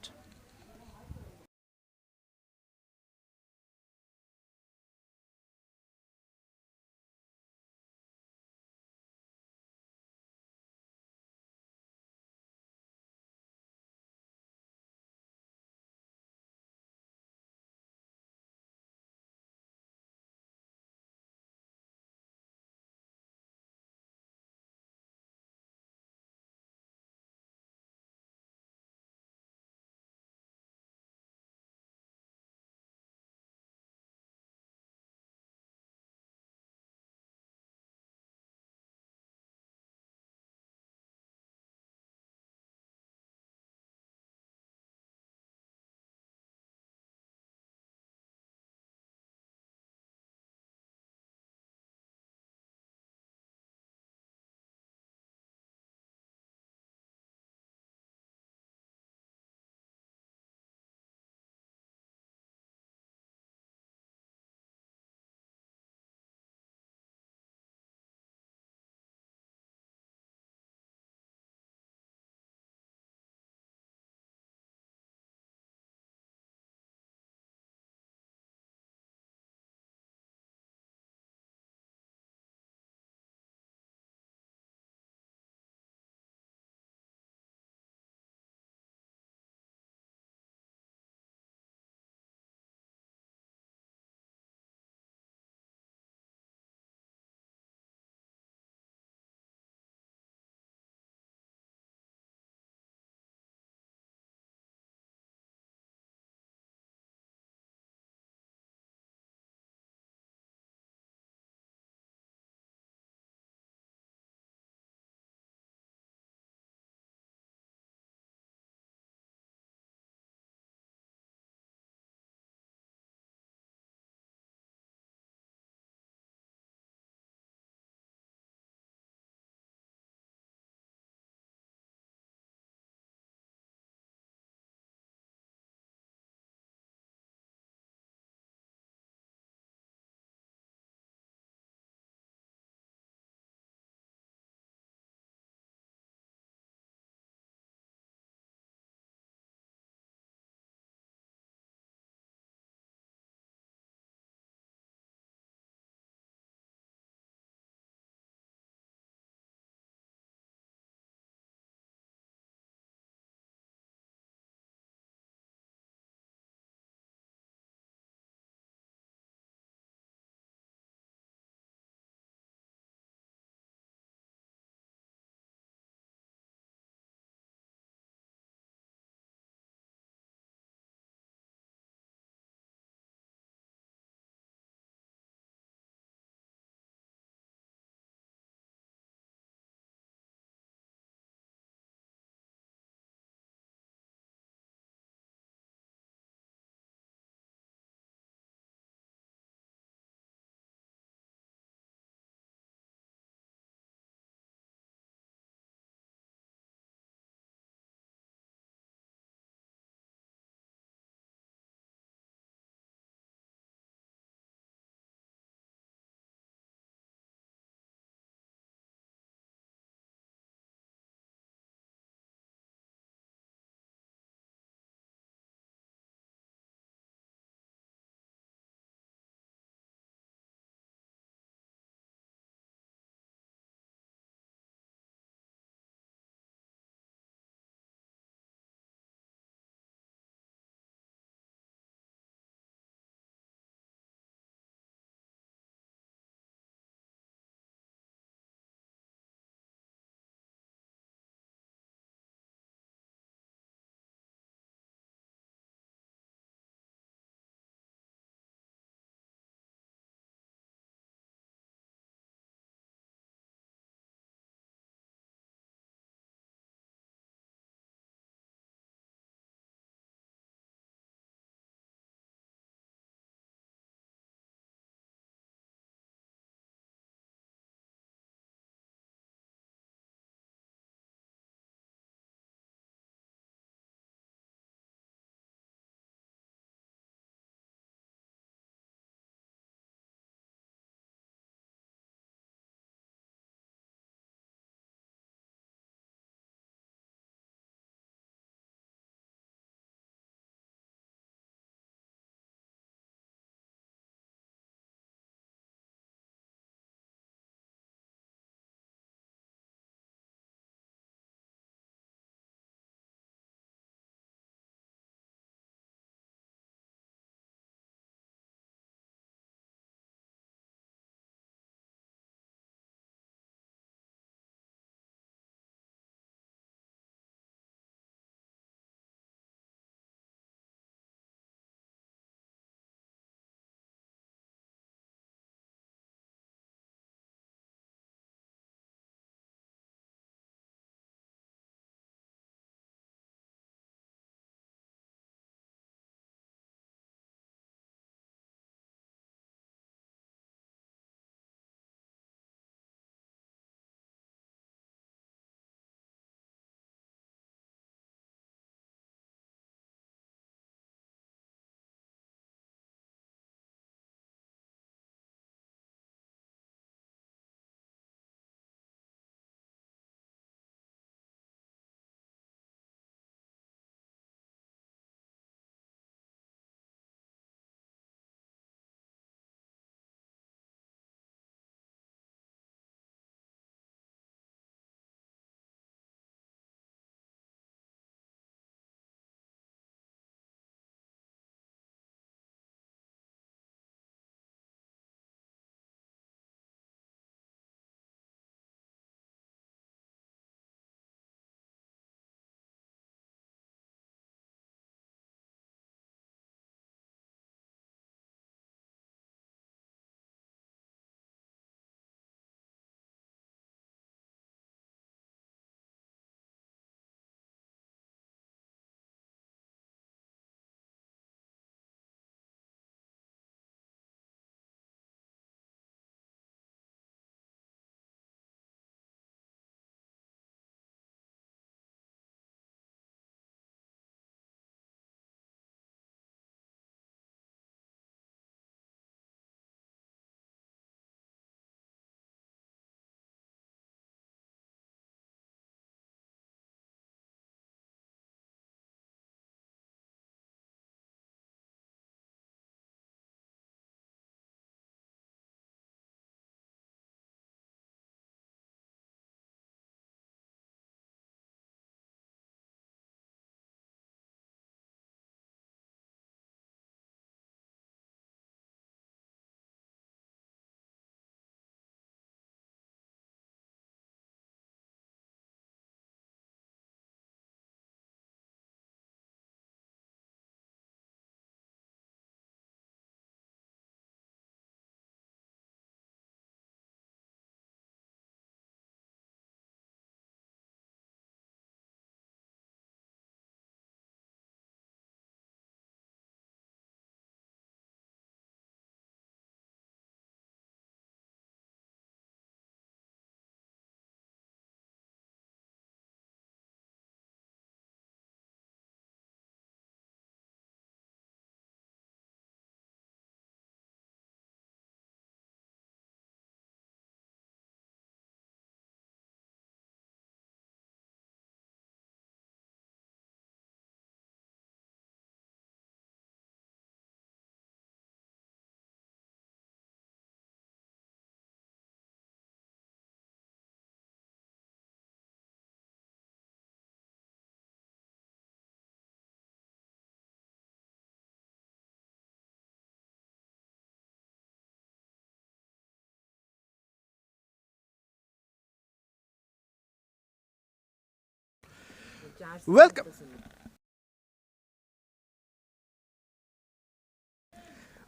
Welcome.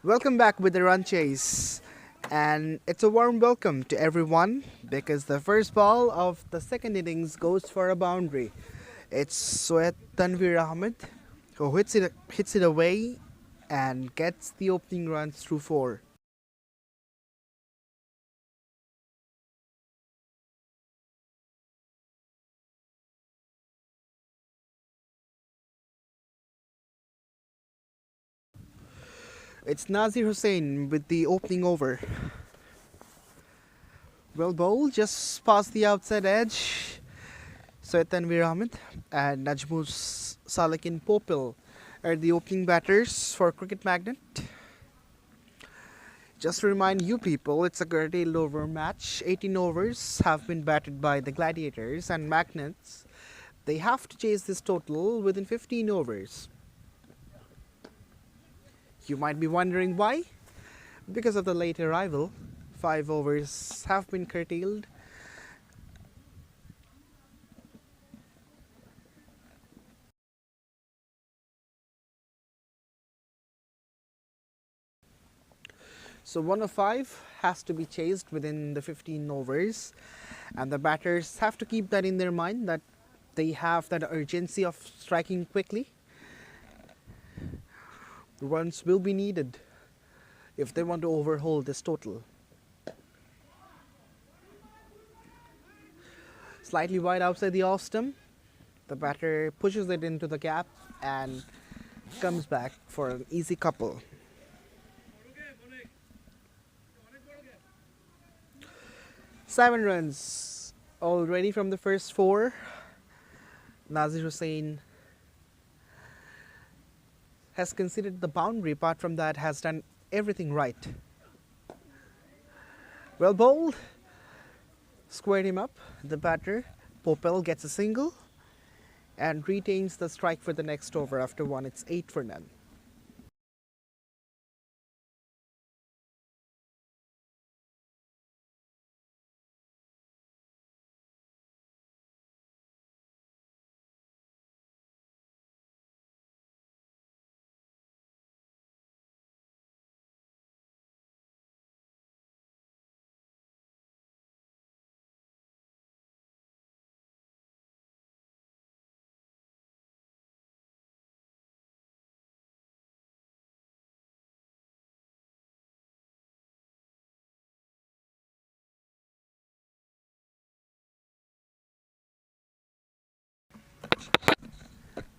Welcome back with the run chase. And it's a warm welcome to everyone because the first ball of the second innings goes for a boundary. It's Soet Tanvir Ahmed who hits it away and gets the opening runs through four. It's Nazir Hussain with the opening over. Well bowled, just past the outside edge. Soet Tanvir Ahmed and Najmus Salakin Popil are the opening batters for Cricket Magnet. Just to remind you people, it's a curtailed over match. 18 overs have been batted by the Gladiators and Magnets. They have to chase this total within 15 overs. You might be wondering why? Because of the late arrival. 5 overs have been curtailed. So 1 of 5 has to be chased within the 15 overs. And the batters have to keep that in their mind that they have that urgency of striking quickly. Runs will be needed if they want to overhaul this total. Slightly wide outside the off stump. The batter pushes it into the gap and comes back for an easy couple. Seven runs already from the first 4. Nazir Hussain has conceded the boundary. Apart from that, has done everything right. Well bowled. Squared him up. The batter, Popel, gets a single and retains the strike for the next over. After 1, it's 8 for none.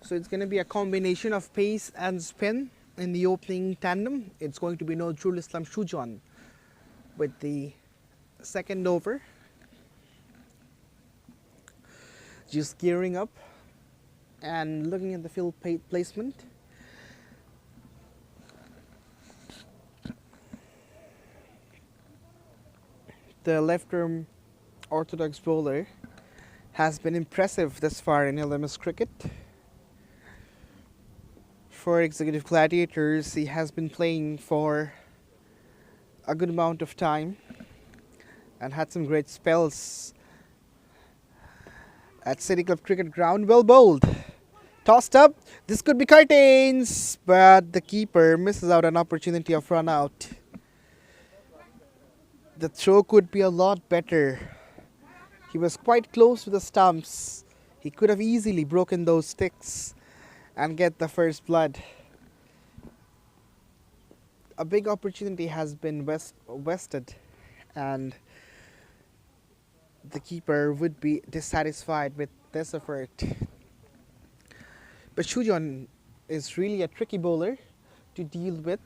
So it's going to be a combination of pace and spin in the opening tandem. It's going to be Nojrul Islam Shujan with the second over. Just gearing up and looking at the field placement. The left-arm orthodox bowler has been impressive thus far in LMS cricket. For Executive Gladiators, he has been playing for a good amount of time and had some great spells at City Club Cricket Ground. Well bowled. Tossed up. This could be curtains, but the keeper misses out an opportunity of run out. The throw could be a lot better. He was quite close to the stumps. He could have easily broken those sticks and get the first blood. A big opportunity has been wasted, and the keeper would be dissatisfied with this effort. But Shujan is really a tricky bowler to deal with.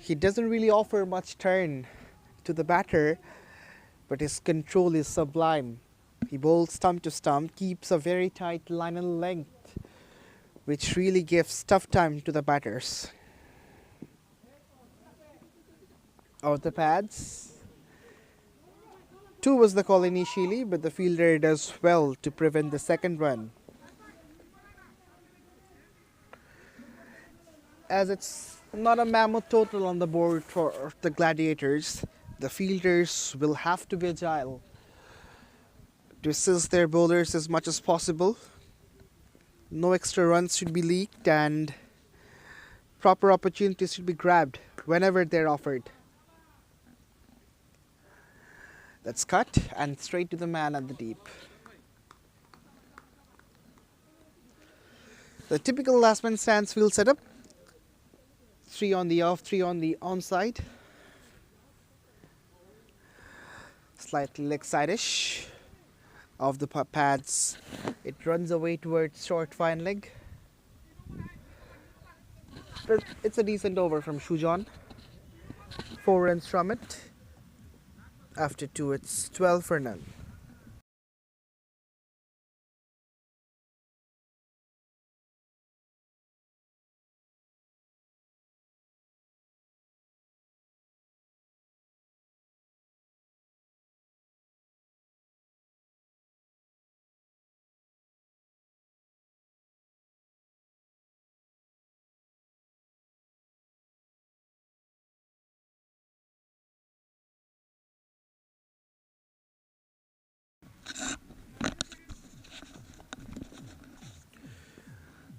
He doesn't really offer much turn to the batter, but his control is sublime. He bowls stump to stump, keeps a very tight line and length, which really gives tough time to the batters. Out the pads. 2 was the call initially, but the fielder does well to prevent the second run. As it's not a mammoth total on the board for the Gladiators, the fielders will have to be agile to assist their bowlers as much as possible. No extra runs should be leaked and proper opportunities should be grabbed whenever they're offered. That's cut and straight to the man at the deep. The typical last man stands field setup. 3 on the off, 3 on the onside. Slightly leg side-ish of the pads. It runs away towards short fine leg. But it's a decent over from Shujan. 4 runs from it. After 2, it's 12 for none.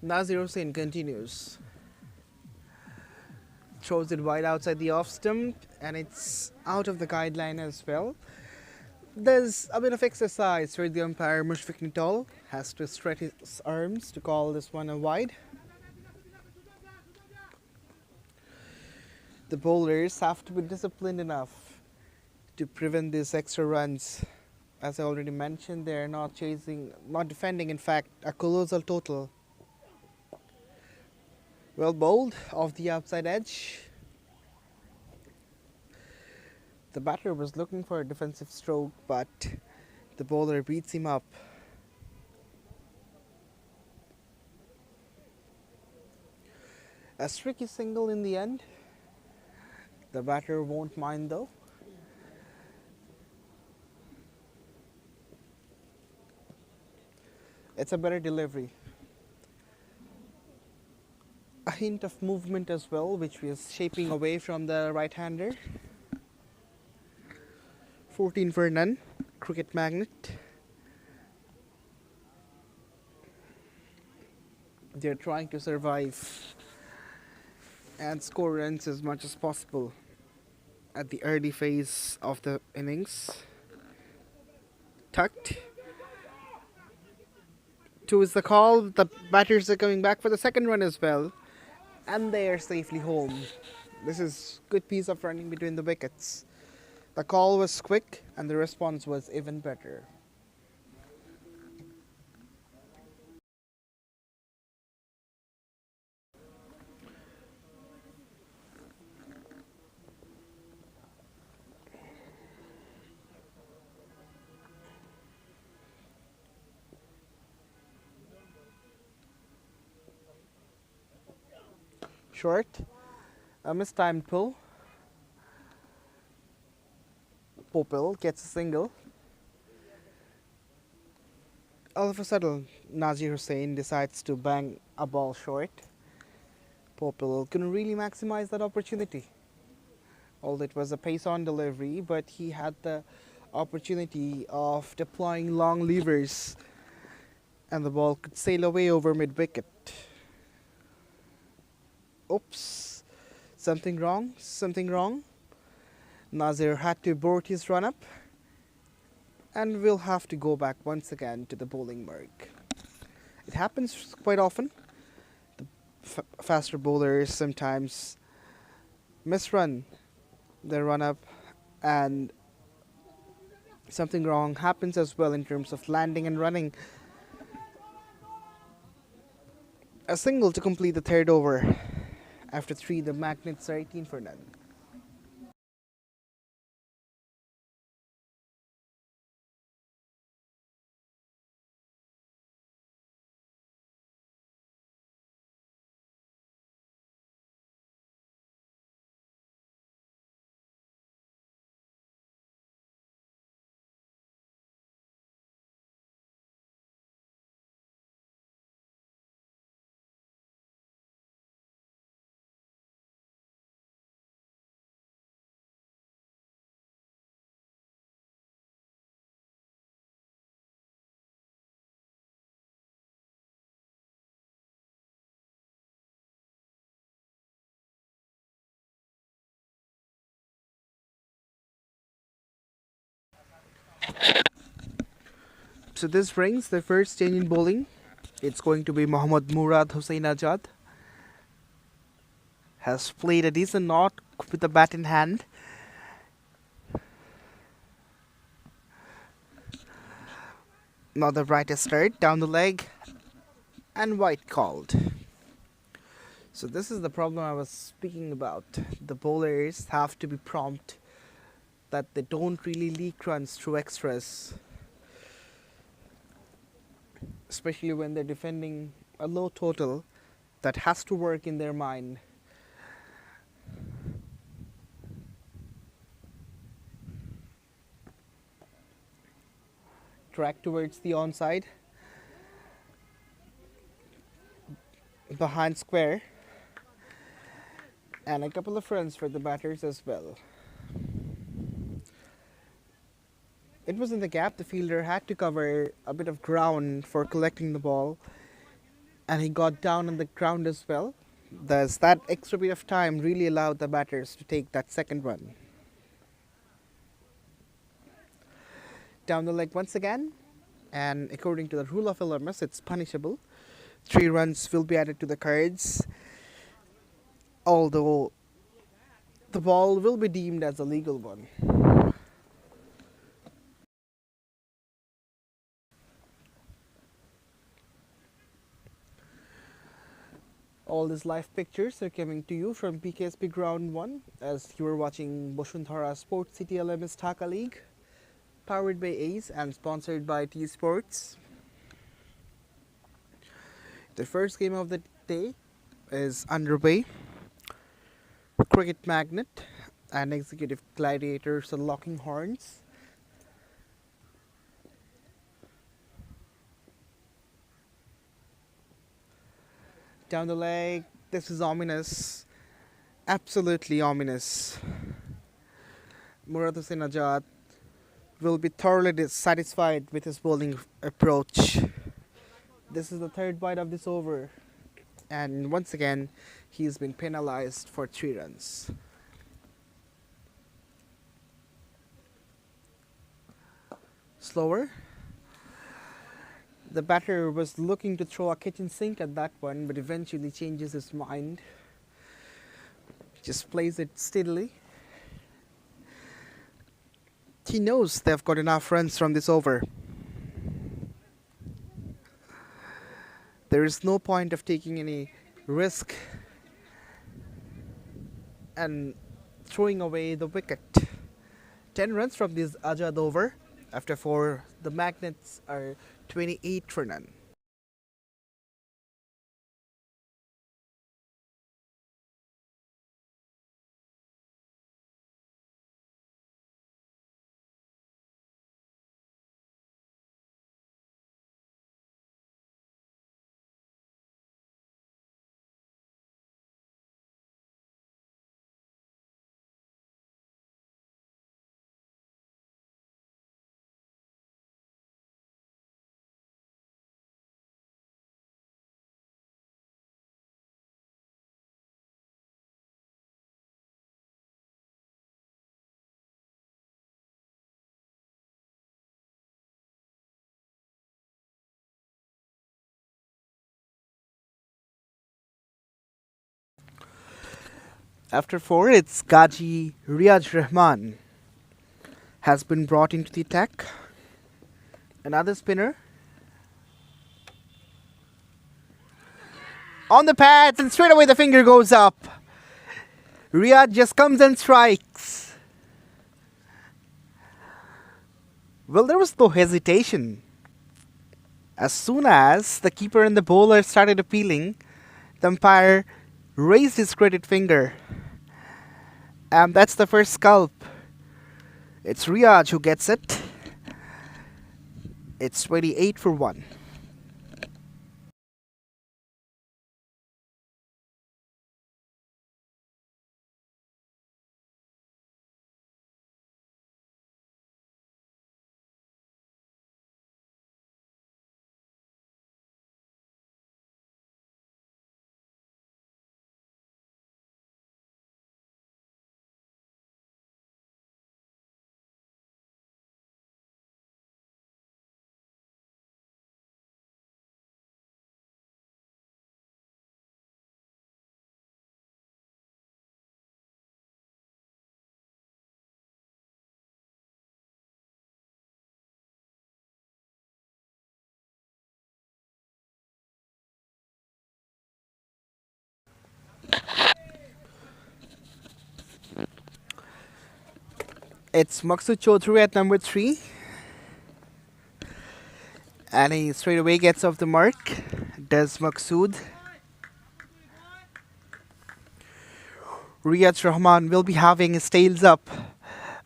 Nazir Hussain continues. Throws it wide outside the off stump and it's out of the guideline as well. There's a bit of exercise where the umpire Mushfiq Nitol has to stretch his arms to call this one a wide. The bowlers have to be disciplined enough to prevent these extra runs. As I already mentioned, they're not defending, in fact, a colossal total. Well bowled off the outside edge. The batter was looking for a defensive stroke, but the bowler beats him up. A tricky single in the end. The batter won't mind though. It's a better delivery. A hint of movement as well, which was shaping away from the right-hander. 14 for none. Cricket magnet. They're trying to survive and score runs as much as possible at the early phase of the innings. Tucked. 2 is the call. The batters are coming back for the second run as well. And they are safely home. This is good piece of running between the wickets. The call was quick and the response was even better. Short, a mistimed pull. Popel gets a single. All of a sudden, Nazir Hussain decides to bang a ball short. Popel couldn't really maximize that opportunity. Although it was a pace-on delivery, but he had the opportunity of deploying long levers and the ball could sail away over mid-wicket. Oops, something wrong. Nazir had to abort his run-up and will have to go back once again to the bowling mark. It happens quite often. The faster bowlers sometimes misrun their run-up and something wrong happens as well in terms of landing and running. A single to complete the third over. After 3, the Magnets are 18 for none. So this brings the first change in bowling. It's going to be Mohammad Murad Hussain Ajad. Has played a decent knot with the bat in hand. Not the brightest start, down the leg, and white called. So this is the problem I was speaking about. The bowlers have to be prompt that they don't really leak runs through extras, especially when they're defending a low total. That has to work in their mind. Track towards the onside, behind square, and a couple of runs for the batters as well. It was in the gap. The fielder had to cover a bit of ground for collecting the ball, and he got down on the ground as well. Thus, that extra bit of time really allowed the batters to take that second run. Down the leg once again, and according to the rule of LMS, it's punishable. 3 runs will be added to the cards, although the ball will be deemed as a legal one. All these live pictures are coming to you from PKSP Ground 1 as you are watching Boshuntara Sports City LMS Dhaka League, powered by Ace and sponsored by T Sports. The first game of the day is underway. Cricket Magnet and Executive Gladiators are locking horns. Down the leg, this is ominous. Absolutely ominous. Murad Hussain Ajad will be thoroughly dissatisfied with his bowling approach. This is the third bite of this over, and once again, he's been penalized for 3 runs. Slower. The batter was looking to throw a kitchen sink at that one, but eventually changes his mind. Just plays it steadily. He knows they've got enough runs from this over. There is no point of taking any risk and throwing away the wicket. 10 runs from this Ajad over. After 4, the Magnets are 28 for none. After 4, it's Gaji Riaz Rahman has been brought into the attack. Another spinner. On the pads, and straight away the finger goes up. Riyad just comes and strikes. Well, there was no hesitation. As soon as the keeper and the bowler started appealing, the umpire raised his credit finger. And that's the first scalp. It's Riyad who gets it. It's 28 for 1. It's Maksud Chaudhary at number 3. And he straight away gets off the mark. Does Maksud. Riyaz Rahman will be having his tails up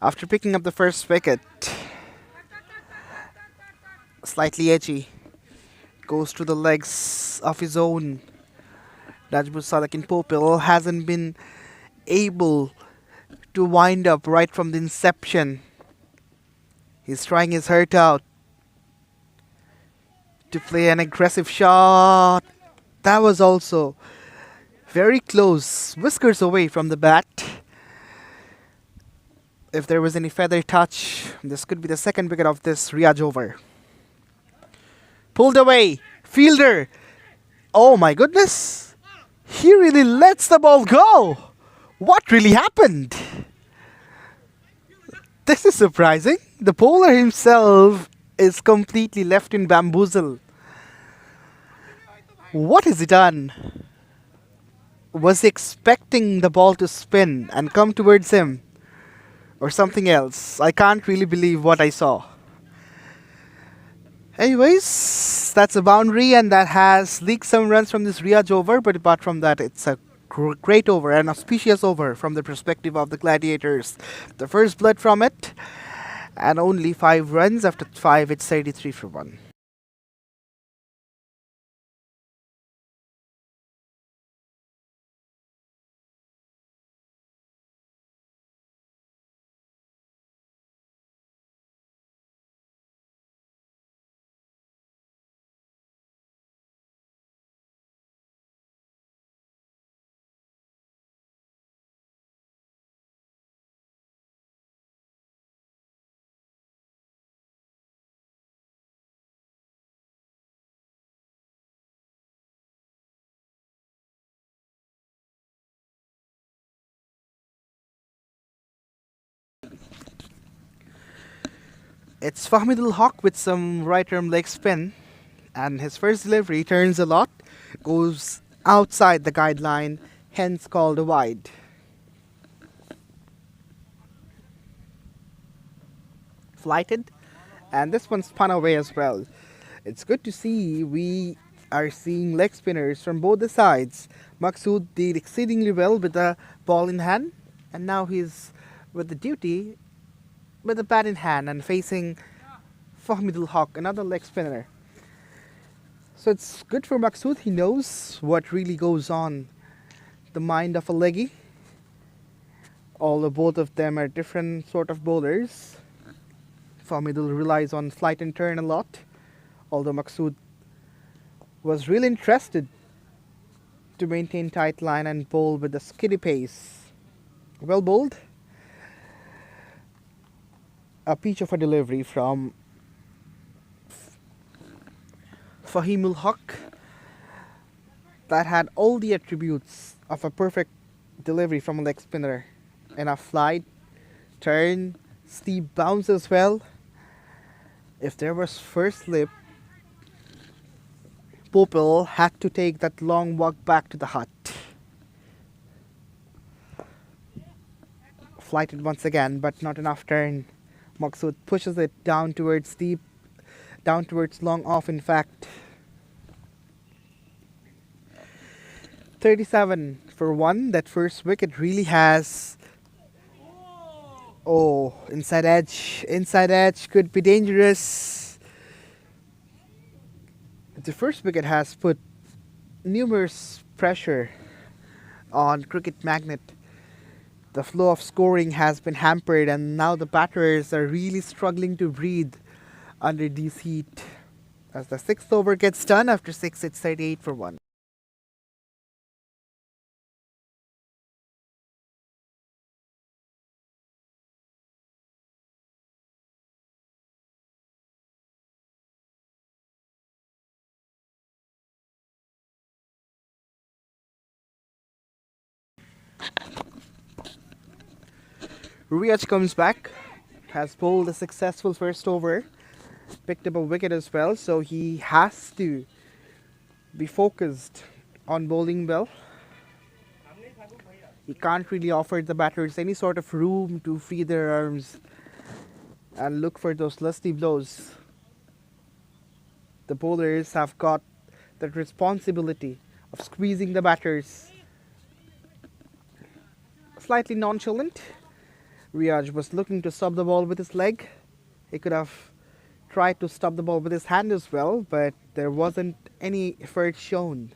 after picking up the first wicket. Slightly edgy. Goes to the legs of his own. Najmul Salakin Popil hasn't been able to wind up right from the inception. He's trying his heart out to play an aggressive shot. That was also very close, whiskers away from the bat. If there was any feather touch, this could be the second wicket of this Riyadh over. Pulled away, fielder. Oh my goodness, he really lets the ball go. What really happened? This is surprising. The bowler himself is completely left in bamboozle. What has he done? Was he expecting the ball to spin and come towards him? Or something else? I can't really believe what I saw. Anyways, that's a boundary and that has leaked some runs from this Riyadh over. But apart from that, it's a great over, an auspicious over from the perspective of the Gladiators. The first blood from it. And only 5 runs. After 5, it's 33 for 1. It's Fahmidul Haq with some right arm leg spin. And his first delivery turns a lot, goes outside the guideline, hence called a wide. Flighted, and this one spun away as well. It's good to see we are seeing leg spinners from both the sides. Maksud did exceedingly well with the ball in hand, and now he's with the duty with the bat in hand and facing Fahmidul Haq, another leg spinner. So it's good for Maksud. He knows what really goes on the mind of a leggy. Although both of them are different sort of bowlers. Fahmidul relies on flight and turn a lot. Although Maksud was really interested to maintain tight line and bowl with a skiddy pace. Well bowled. A peach of a delivery from Fahimul Haq that had all the attributes of a perfect delivery from a leg spinner. Enough flight, turn, steep bounce as well. If there was first slip, Popel had to take that long walk back to the hut. Flighted once again, but not enough turn. Maksud pushes it down towards deep, down towards long off in fact. 37 for 1. That first wicket really has... Oh, inside edge. Inside edge could be dangerous. The first wicket has put numerous pressure on Cricket Magnet. The flow of scoring has been hampered and now the batters are really struggling to breathe under this heat. As the 6th over gets done, after 6 it's 38 for 1. Riyadh comes back, has bowled a successful first over, picked up a wicket as well, so he has to be focused on bowling well. He can't really offer the batters any sort of room to free their arms and look for those lusty blows. The bowlers have got that responsibility of squeezing the batters. Slightly nonchalant, Riaj was looking to stop the ball with his leg. He could have tried to stop the ball with his hand as well, but there wasn't any effort shown.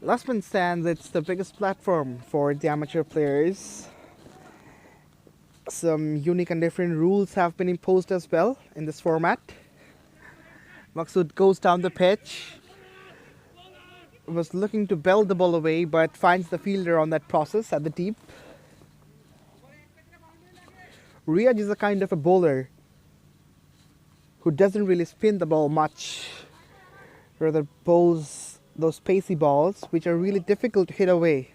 Last man stands, it's the biggest platform for the amateur players. Some unique and different rules have been imposed as well in this format. Maksud goes down the pitch, was looking to belt the ball away but finds the fielder on that process at the deep. Riyaj is a kind of a bowler who doesn't really spin the ball much, rather bowls those pacey balls which are really difficult to hit away.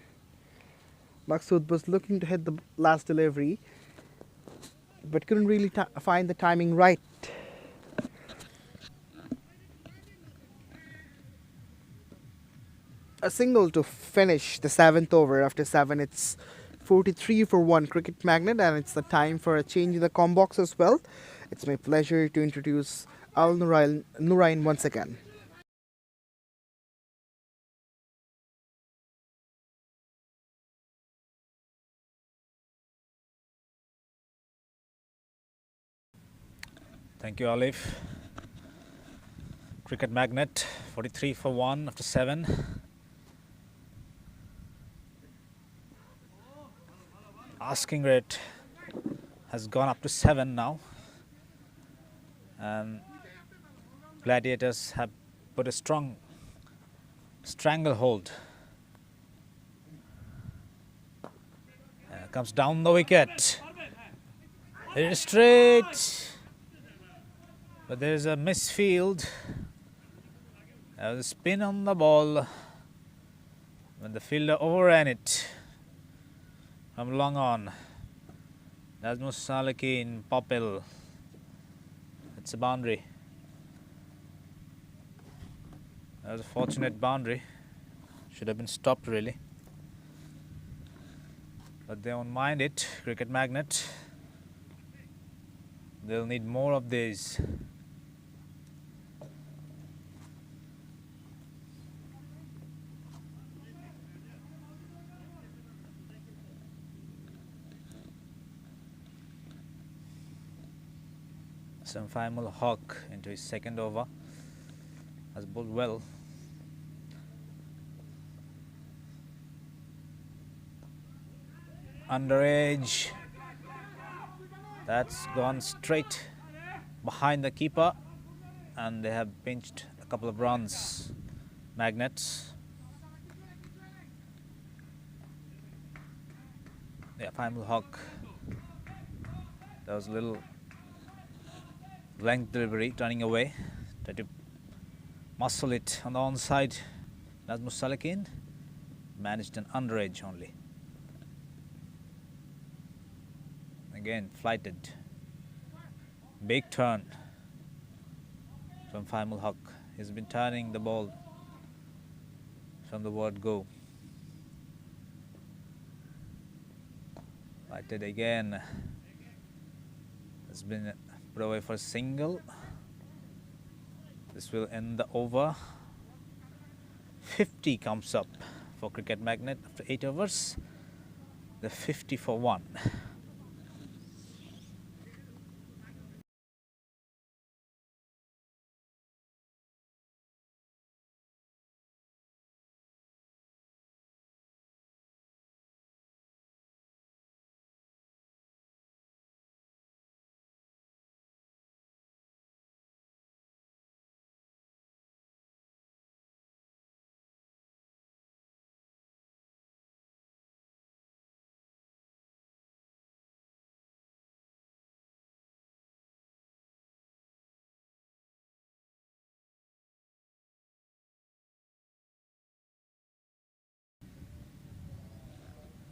Maksud was looking to hit the last delivery but couldn't really find the timing right. A single to finish the 7th over. After 7, it's 43 for 1 cricket magnet, and it's the time for a change in the com box as well. It's my pleasure to introduce Al Nurain once again. Thank you, Alif. Cricket magnet, 43 for 1 after 7. Asking rate has gone up to 7 now, and Gladiators have put a strong stranglehold. Comes down the wicket. It is straight, but there is a misfield. There was a spin on the ball when the fielder overran it. From long on, Nazmus Salikin, Popel. It's a boundary. That was a fortunate boundary. Should have been stopped really. But they won't mind it. Cricket magnet. They'll need more of these. Faimul Haq into his second over has bowled well. Underage, that's gone straight behind the keeper, and they have pinched a couple of runs. Magnets. Yeah, Faimul Haq. That was a little length delivery, turning away, tried to muscle it on the onside. Nazmus Salikin managed an underage only. Again, flighted. Big turn from Faimul Haq. He's been turning the ball from the word go. Flighted again. Has been put away for a single. This will end the over. 50 comes up for Cricket Magnet after 8 overs. The 50 for 1.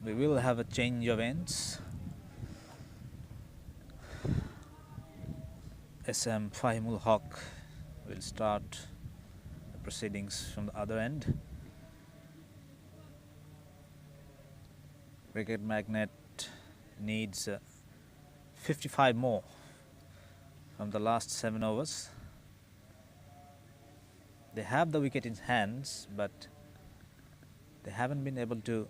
We will have a change of ends. SM Faimul Haq will start proceedings from the other end. Cricket Magnet needs 55 more from the last 7 overs. They have the wicket in hands, but they haven't been able to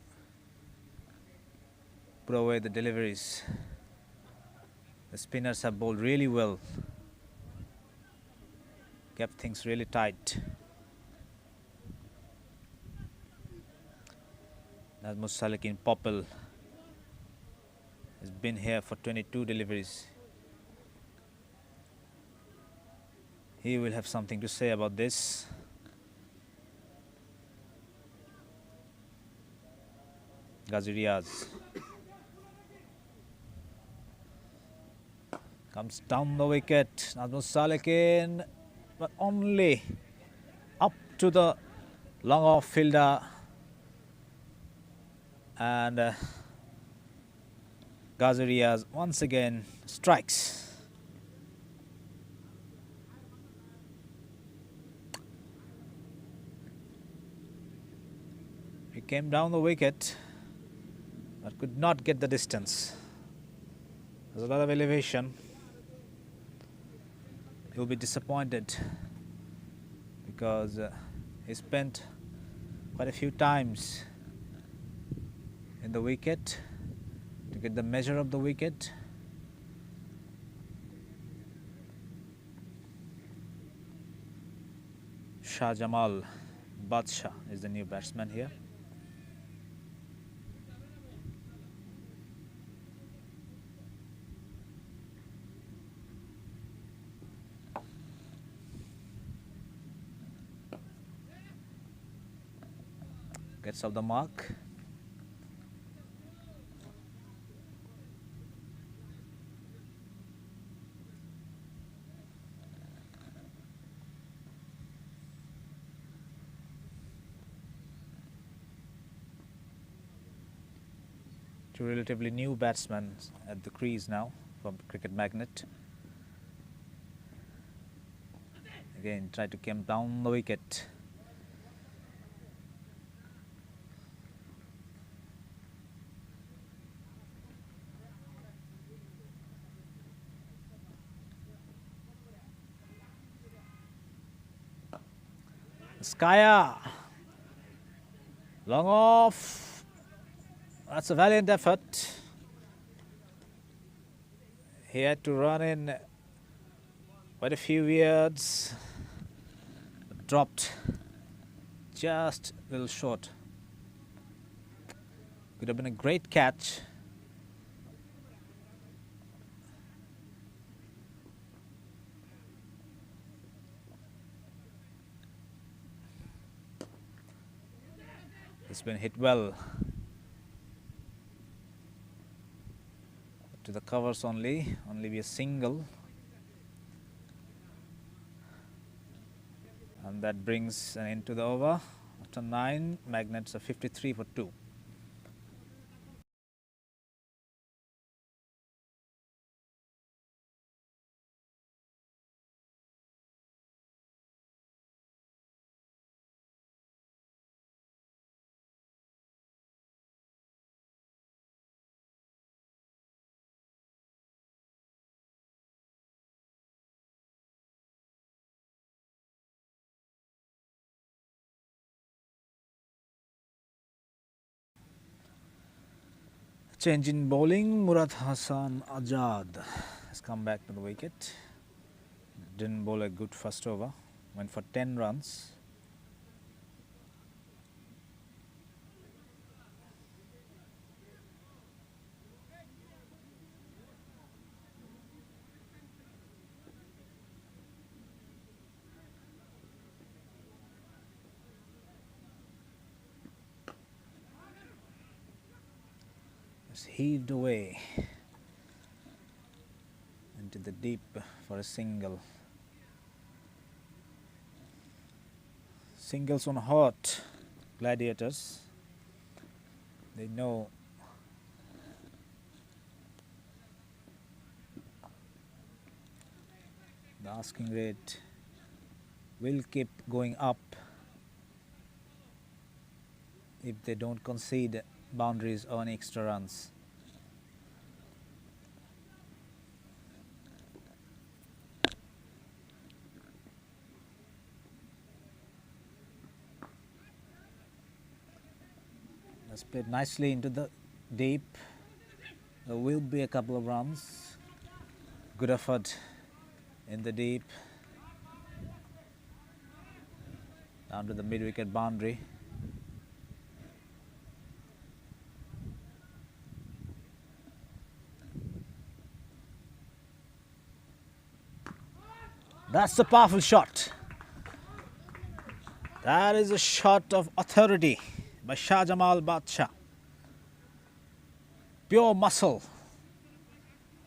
put away the deliveries. The spinners have bowled really well, kept things really tight. Nazmul Salikin Popple has been here for 22 deliveries. He will have something to say about this. Ghazi Riaz comes down the wicket. Nazmul Salikin, but only up to the long off fielder. And Ghazi Riaz once again strikes. He came down the wicket but could not get the distance. There's a lot of elevation. He'll be disappointed because he spent quite a few times in the wicket to get the measure of the wicket. Shah Jamal Badshah is the new batsman here. Gets off the mark. Two relatively new batsmen at the crease now from Cricket Magnet. Again, try to come down the wicket. Skaya, long off. That's a valiant effort. He had to run in quite a few yards, dropped just a little short. Could have been a great catch. It's been hit well. To the covers only be a single. And that brings an end to the over. After 9, Magnets are 53 for 2. Change in bowling. Murad Hassan Ajad has come back to the wicket. Didn't bowl a good first over. Went for 10 runs. Heaved away into the deep for a single. Singles on hot. Gladiators, they know the asking rate will keep going up if they don't concede boundaries or any extra runs. That's played nicely into the deep. There will be a couple of runs. Good effort in the deep. Down to the mid-wicket boundary. That's a powerful shot. That is a shot of authority by Shah Jamal Badshah. Pure muscle.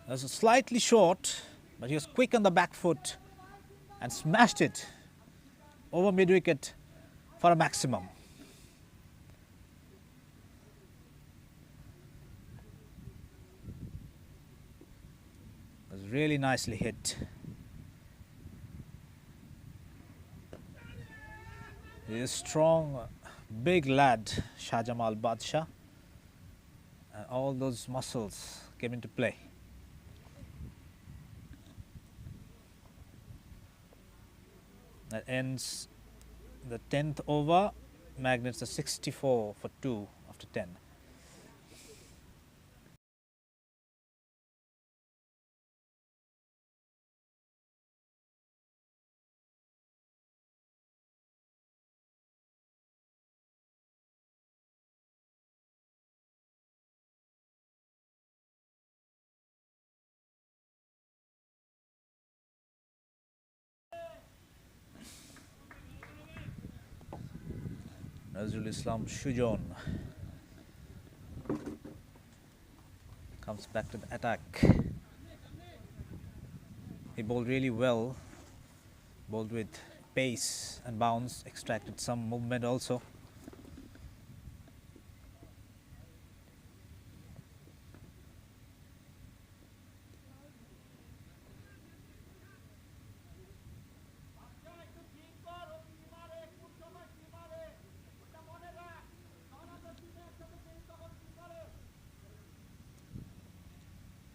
That's slightly short, but he was quick on the back foot and smashed it over mid-wicket for a maximum. It was really nicely hit. He is a strong, big lad, Shah Jamal Badshah, and all those muscles came into play. That ends the 10th over. Magnets are 64 for 2 after 10. Nazrul Islam Shujon comes back to the attack. He bowled really well, bowled with pace and bounce, extracted some movement also.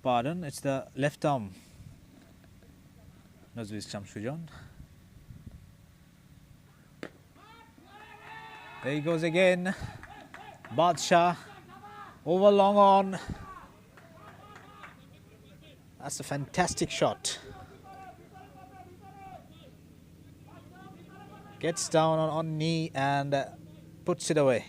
Pardon, it's the left arm. Nazrul Islam Shujon. There he goes again. Badshah over long on. That's a fantastic shot. Gets down on knee and puts it away.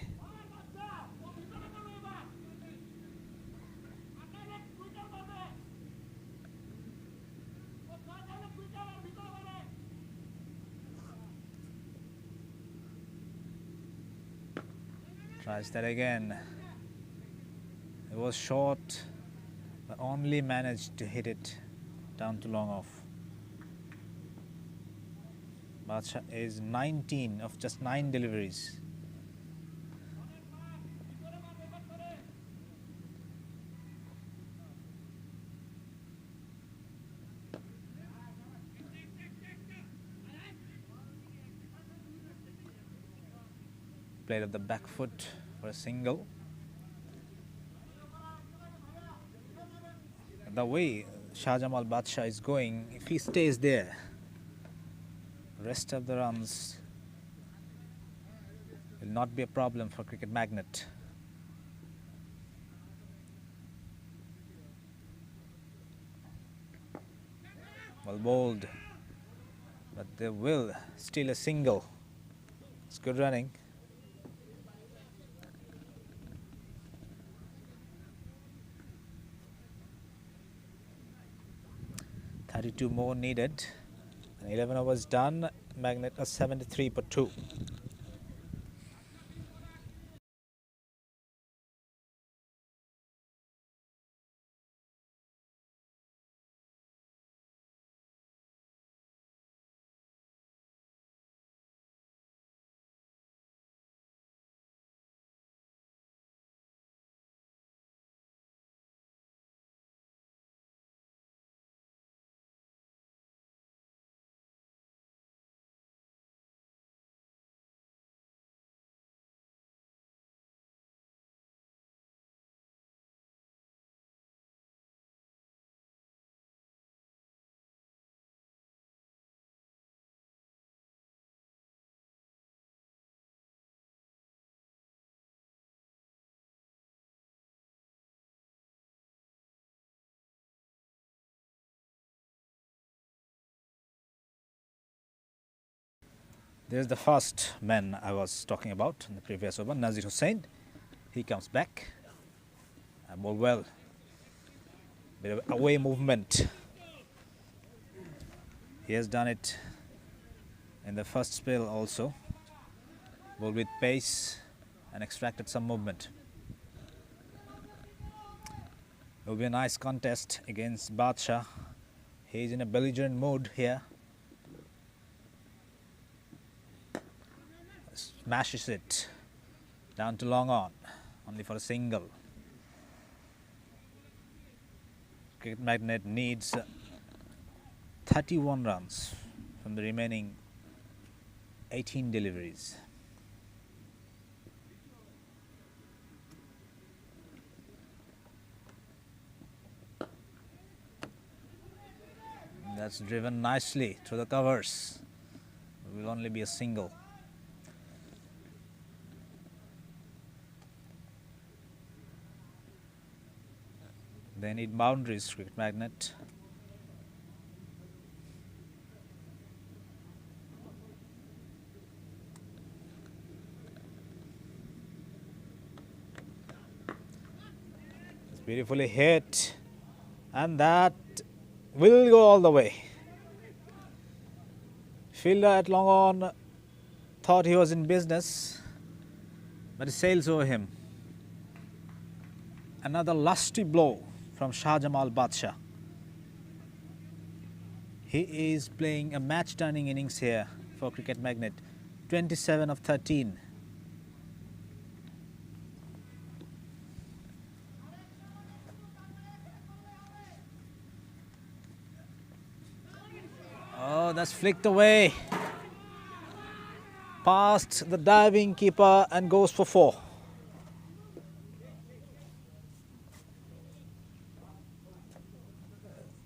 Tries that again. It was short, but only managed to hit it down to long off. Badshah is 19 of just 9 deliveries. Played at the back foot for a single. The way Shah Jamal Badshah is going, if he stays there, rest of the runs will not be a problem for Cricket Magnet. Well bowled, but they will steal a single. It's good running. .32 more needed. 11 overs done. Magnet are 73 for 2. There's the first man I was talking about in the previous over, Nazir Hussain. He comes back and bowled well. Bit of away movement. He has done it in the first spell also. Bowled with pace and extracted some movement. It will be a nice contest against Badshah. He is in a belligerent mood here. Smashes it down to long on, only for a single. Cricket Magnet needs 31 runs from the remaining 18 deliveries. That's driven nicely through the covers. It will only be a single. They need boundaries, Cricket Magnet. It's beautifully hit, and that will go all the way. Fielder at long on thought he was in business, but it sails over him. Another lusty blow from Shah Jamal Badshah. He is playing a match-turning innings here for Cricket Magnet. 27 of 13. Oh, that's flicked away. Past the diving keeper and goes for 4.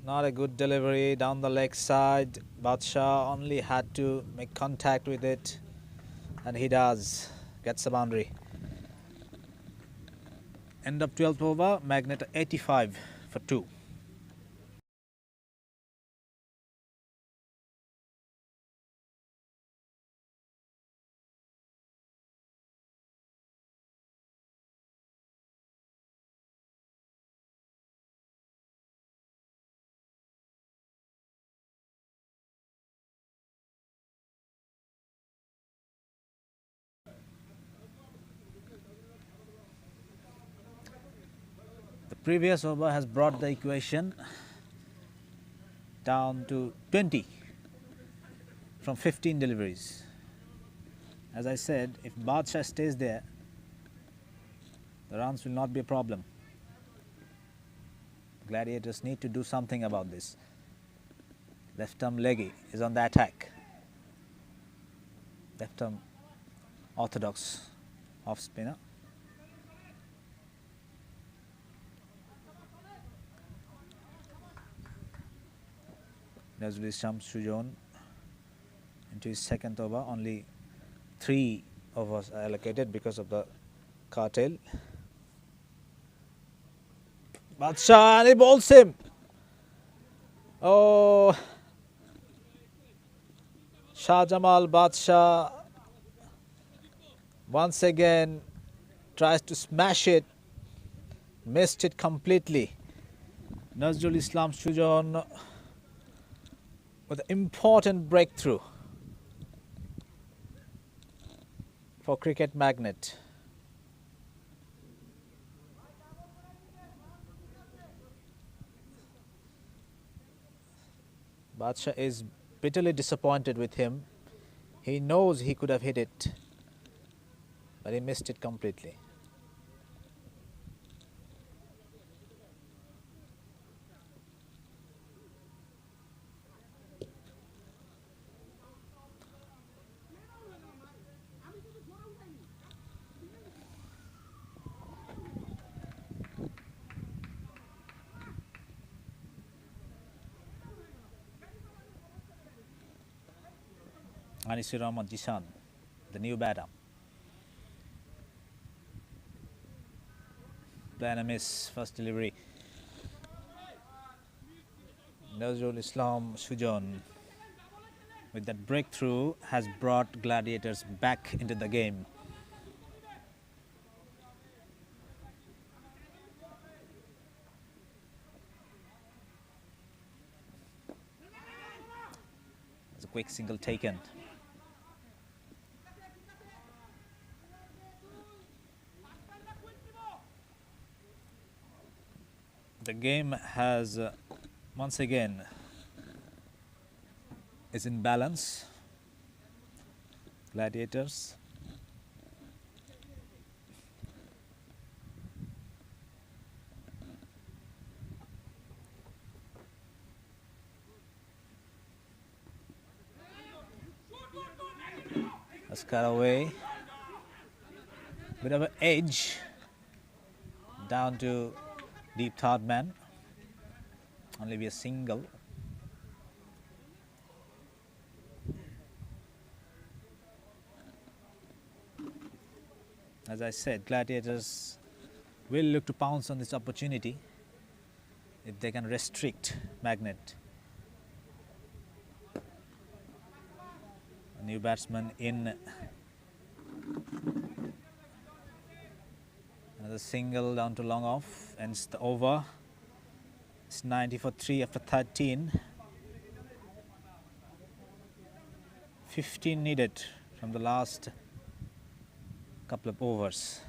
Not a good delivery down the leg side. Badshah only had to make contact with it, and he does. Gets the boundary. End of 12th over, Magnet 85 for 2. The previous over has brought the equation down to 20 from 15 deliveries. As I said, if Badshah stays there, the runs will not be a problem. Gladiators need to do something about this. Left arm leggy is on the attack. Left arm orthodox off spinner. Nazrul Islam Sujon into his second over. Only 3 overs are allocated because of the cartel. Badshah, and he bowls him. Oh, Shah Jamal Badshah once again tries to smash it. Missed it completely. Nazrul Islam Sujon with an important breakthrough for Cricket Magnet. Badshah is bitterly disappointed with him. He knows he could have hit it, but he missed it completely. Anisur Rahman Jishan, the new batter. Plan a miss, first delivery. Nazrul Islam Sujon. with that breakthrough has brought Gladiators back into the game. It's a quick single taken. The game has once again is in balance. Gladiators has cut away. Bit of an edge down to deep third man. Only be a single. As I said, Gladiators will look to pounce on this opportunity if they can restrict Magnet. A new batsman in. Another single down to long off, ends the over. It's 90 for 3 after 13. 15 needed from the last couple of overs.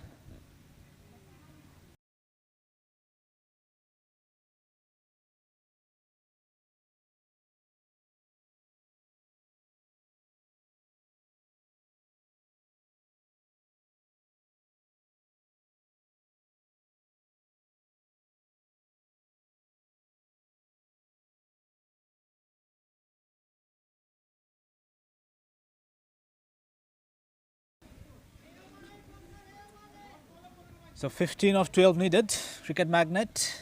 So 15 of 12 needed, Cricket Magnet.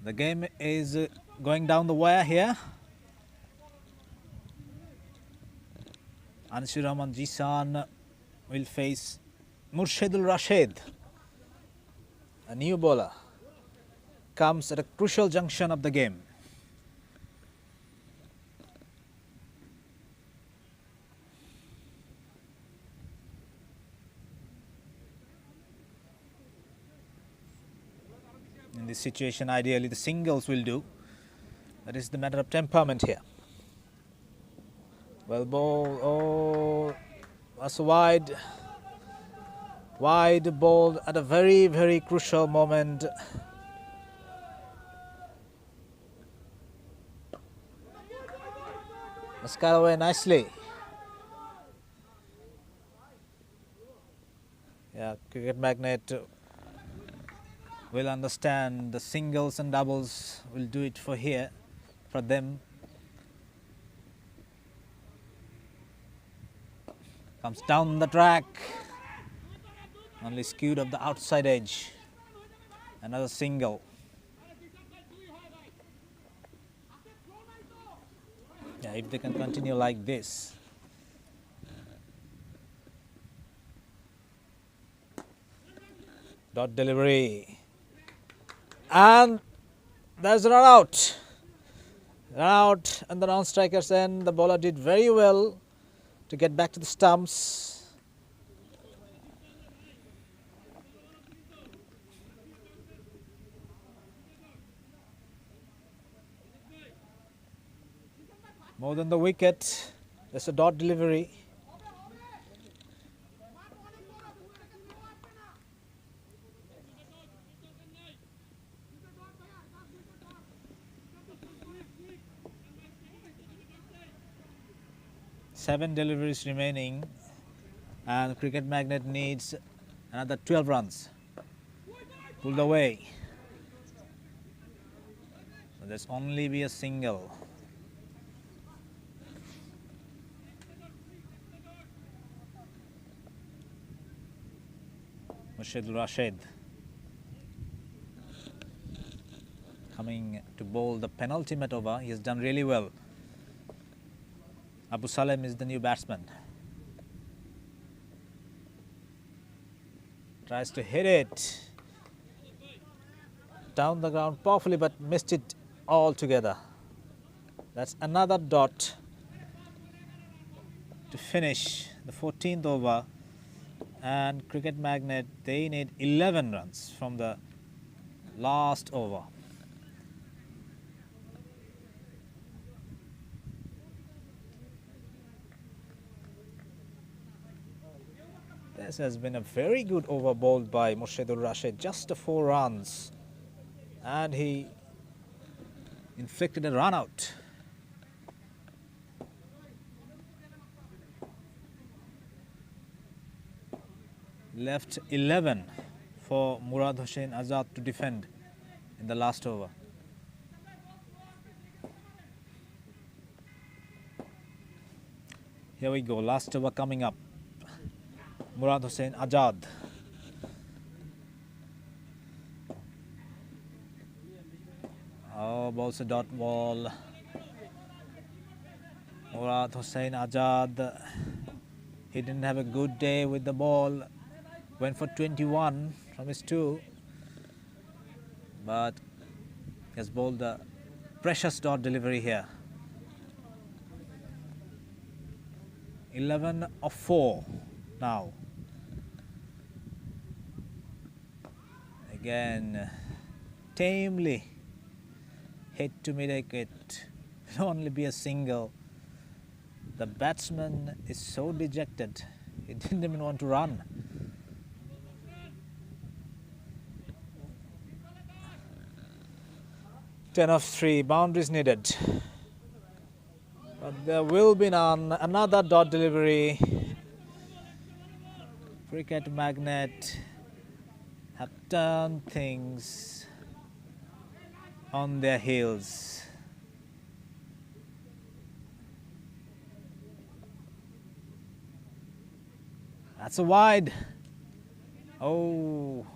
The game is going down the wire here. Anshur Rahman Jisan will face Murshidul Rashid. A new bowler comes at a crucial junction of the game. In this situation, ideally the singles will do. That is the matter of temperament here. Well ball, oh, that's wide. Wide ball at a very, very crucial moment. That's cut away nicely. Yeah, Cricket Magnet will understand the singles and doubles will do it for here, for them. Comes down the track, only skewed of the outside edge. Another single. Yeah, if they can continue like this. Dot delivery. And there's a run out. Run out and the non-strikers end. The bowler did very well to get back to the stumps. More than the wicket. There's a dot delivery. Seven deliveries remaining, and Cricket Magnet needs another 12 runs. Pulled away. But there's only be a single. Murshidul Rashid coming to bowl the penultimate over. He has done really well. Abu Salem is the new batsman. Tries to hit it down the ground powerfully, but missed it altogether. That's another dot to finish the 14th over, and Cricket Magnet, they need 11 runs from the last over. This has been a very good over bowled by Murshidul Rashid, just 4 runs, and he inflicted a run out. Left 11 for Murad Hossain Azad to defend in the last over. Here we go, last over coming up. Murad Hossain Azad. Oh, balls a dot ball. Murad Hossain Azad. He didn't have a good day with the ball. Went for 21 from his 2. But he has bowled a precious dot delivery here. 11 of 4 now. Again, tamely hit to mid-wicket. It'll only be a single. The batsman is so dejected, he didn't even want to run. Ten of 3, boundaries needed. But there will be none. Another dot delivery. Cricket Magnet have turned things on their heels. That's a wide. Oh,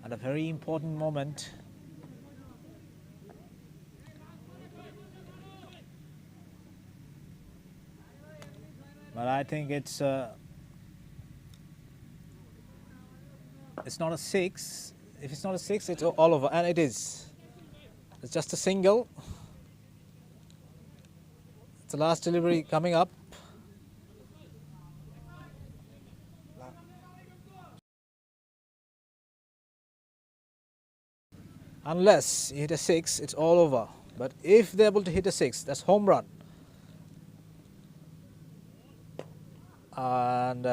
at a very important moment. But I think it's not a 6. If it's not a 6, it's all over, and it is. It's just a single. It's the last delivery coming up. Unless you hit a 6, it's all over. But if they're able to hit a 6, that's home run. And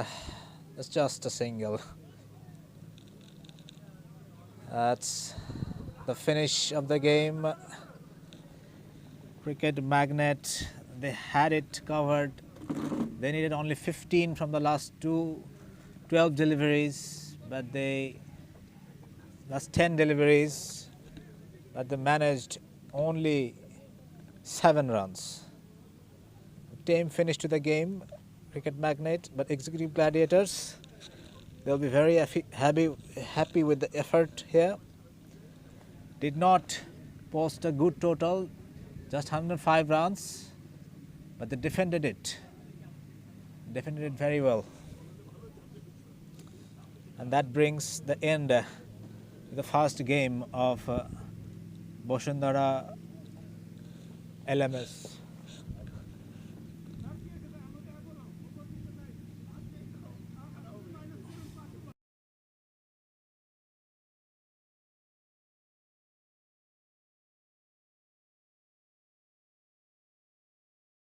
it's just a single. That's the finish of the game. Cricket Magnet, they had it covered. They needed only 15 from the last 12 deliveries, but last 10 deliveries, but they managed only 7 runs. Tame finish to the game, Cricket Magnet, but Executive Gladiators, they'll be very happy with the effort here. Did not post a good total, just 105 runs, but they defended it very well. And that brings the end to the first game of Boshundara LMS.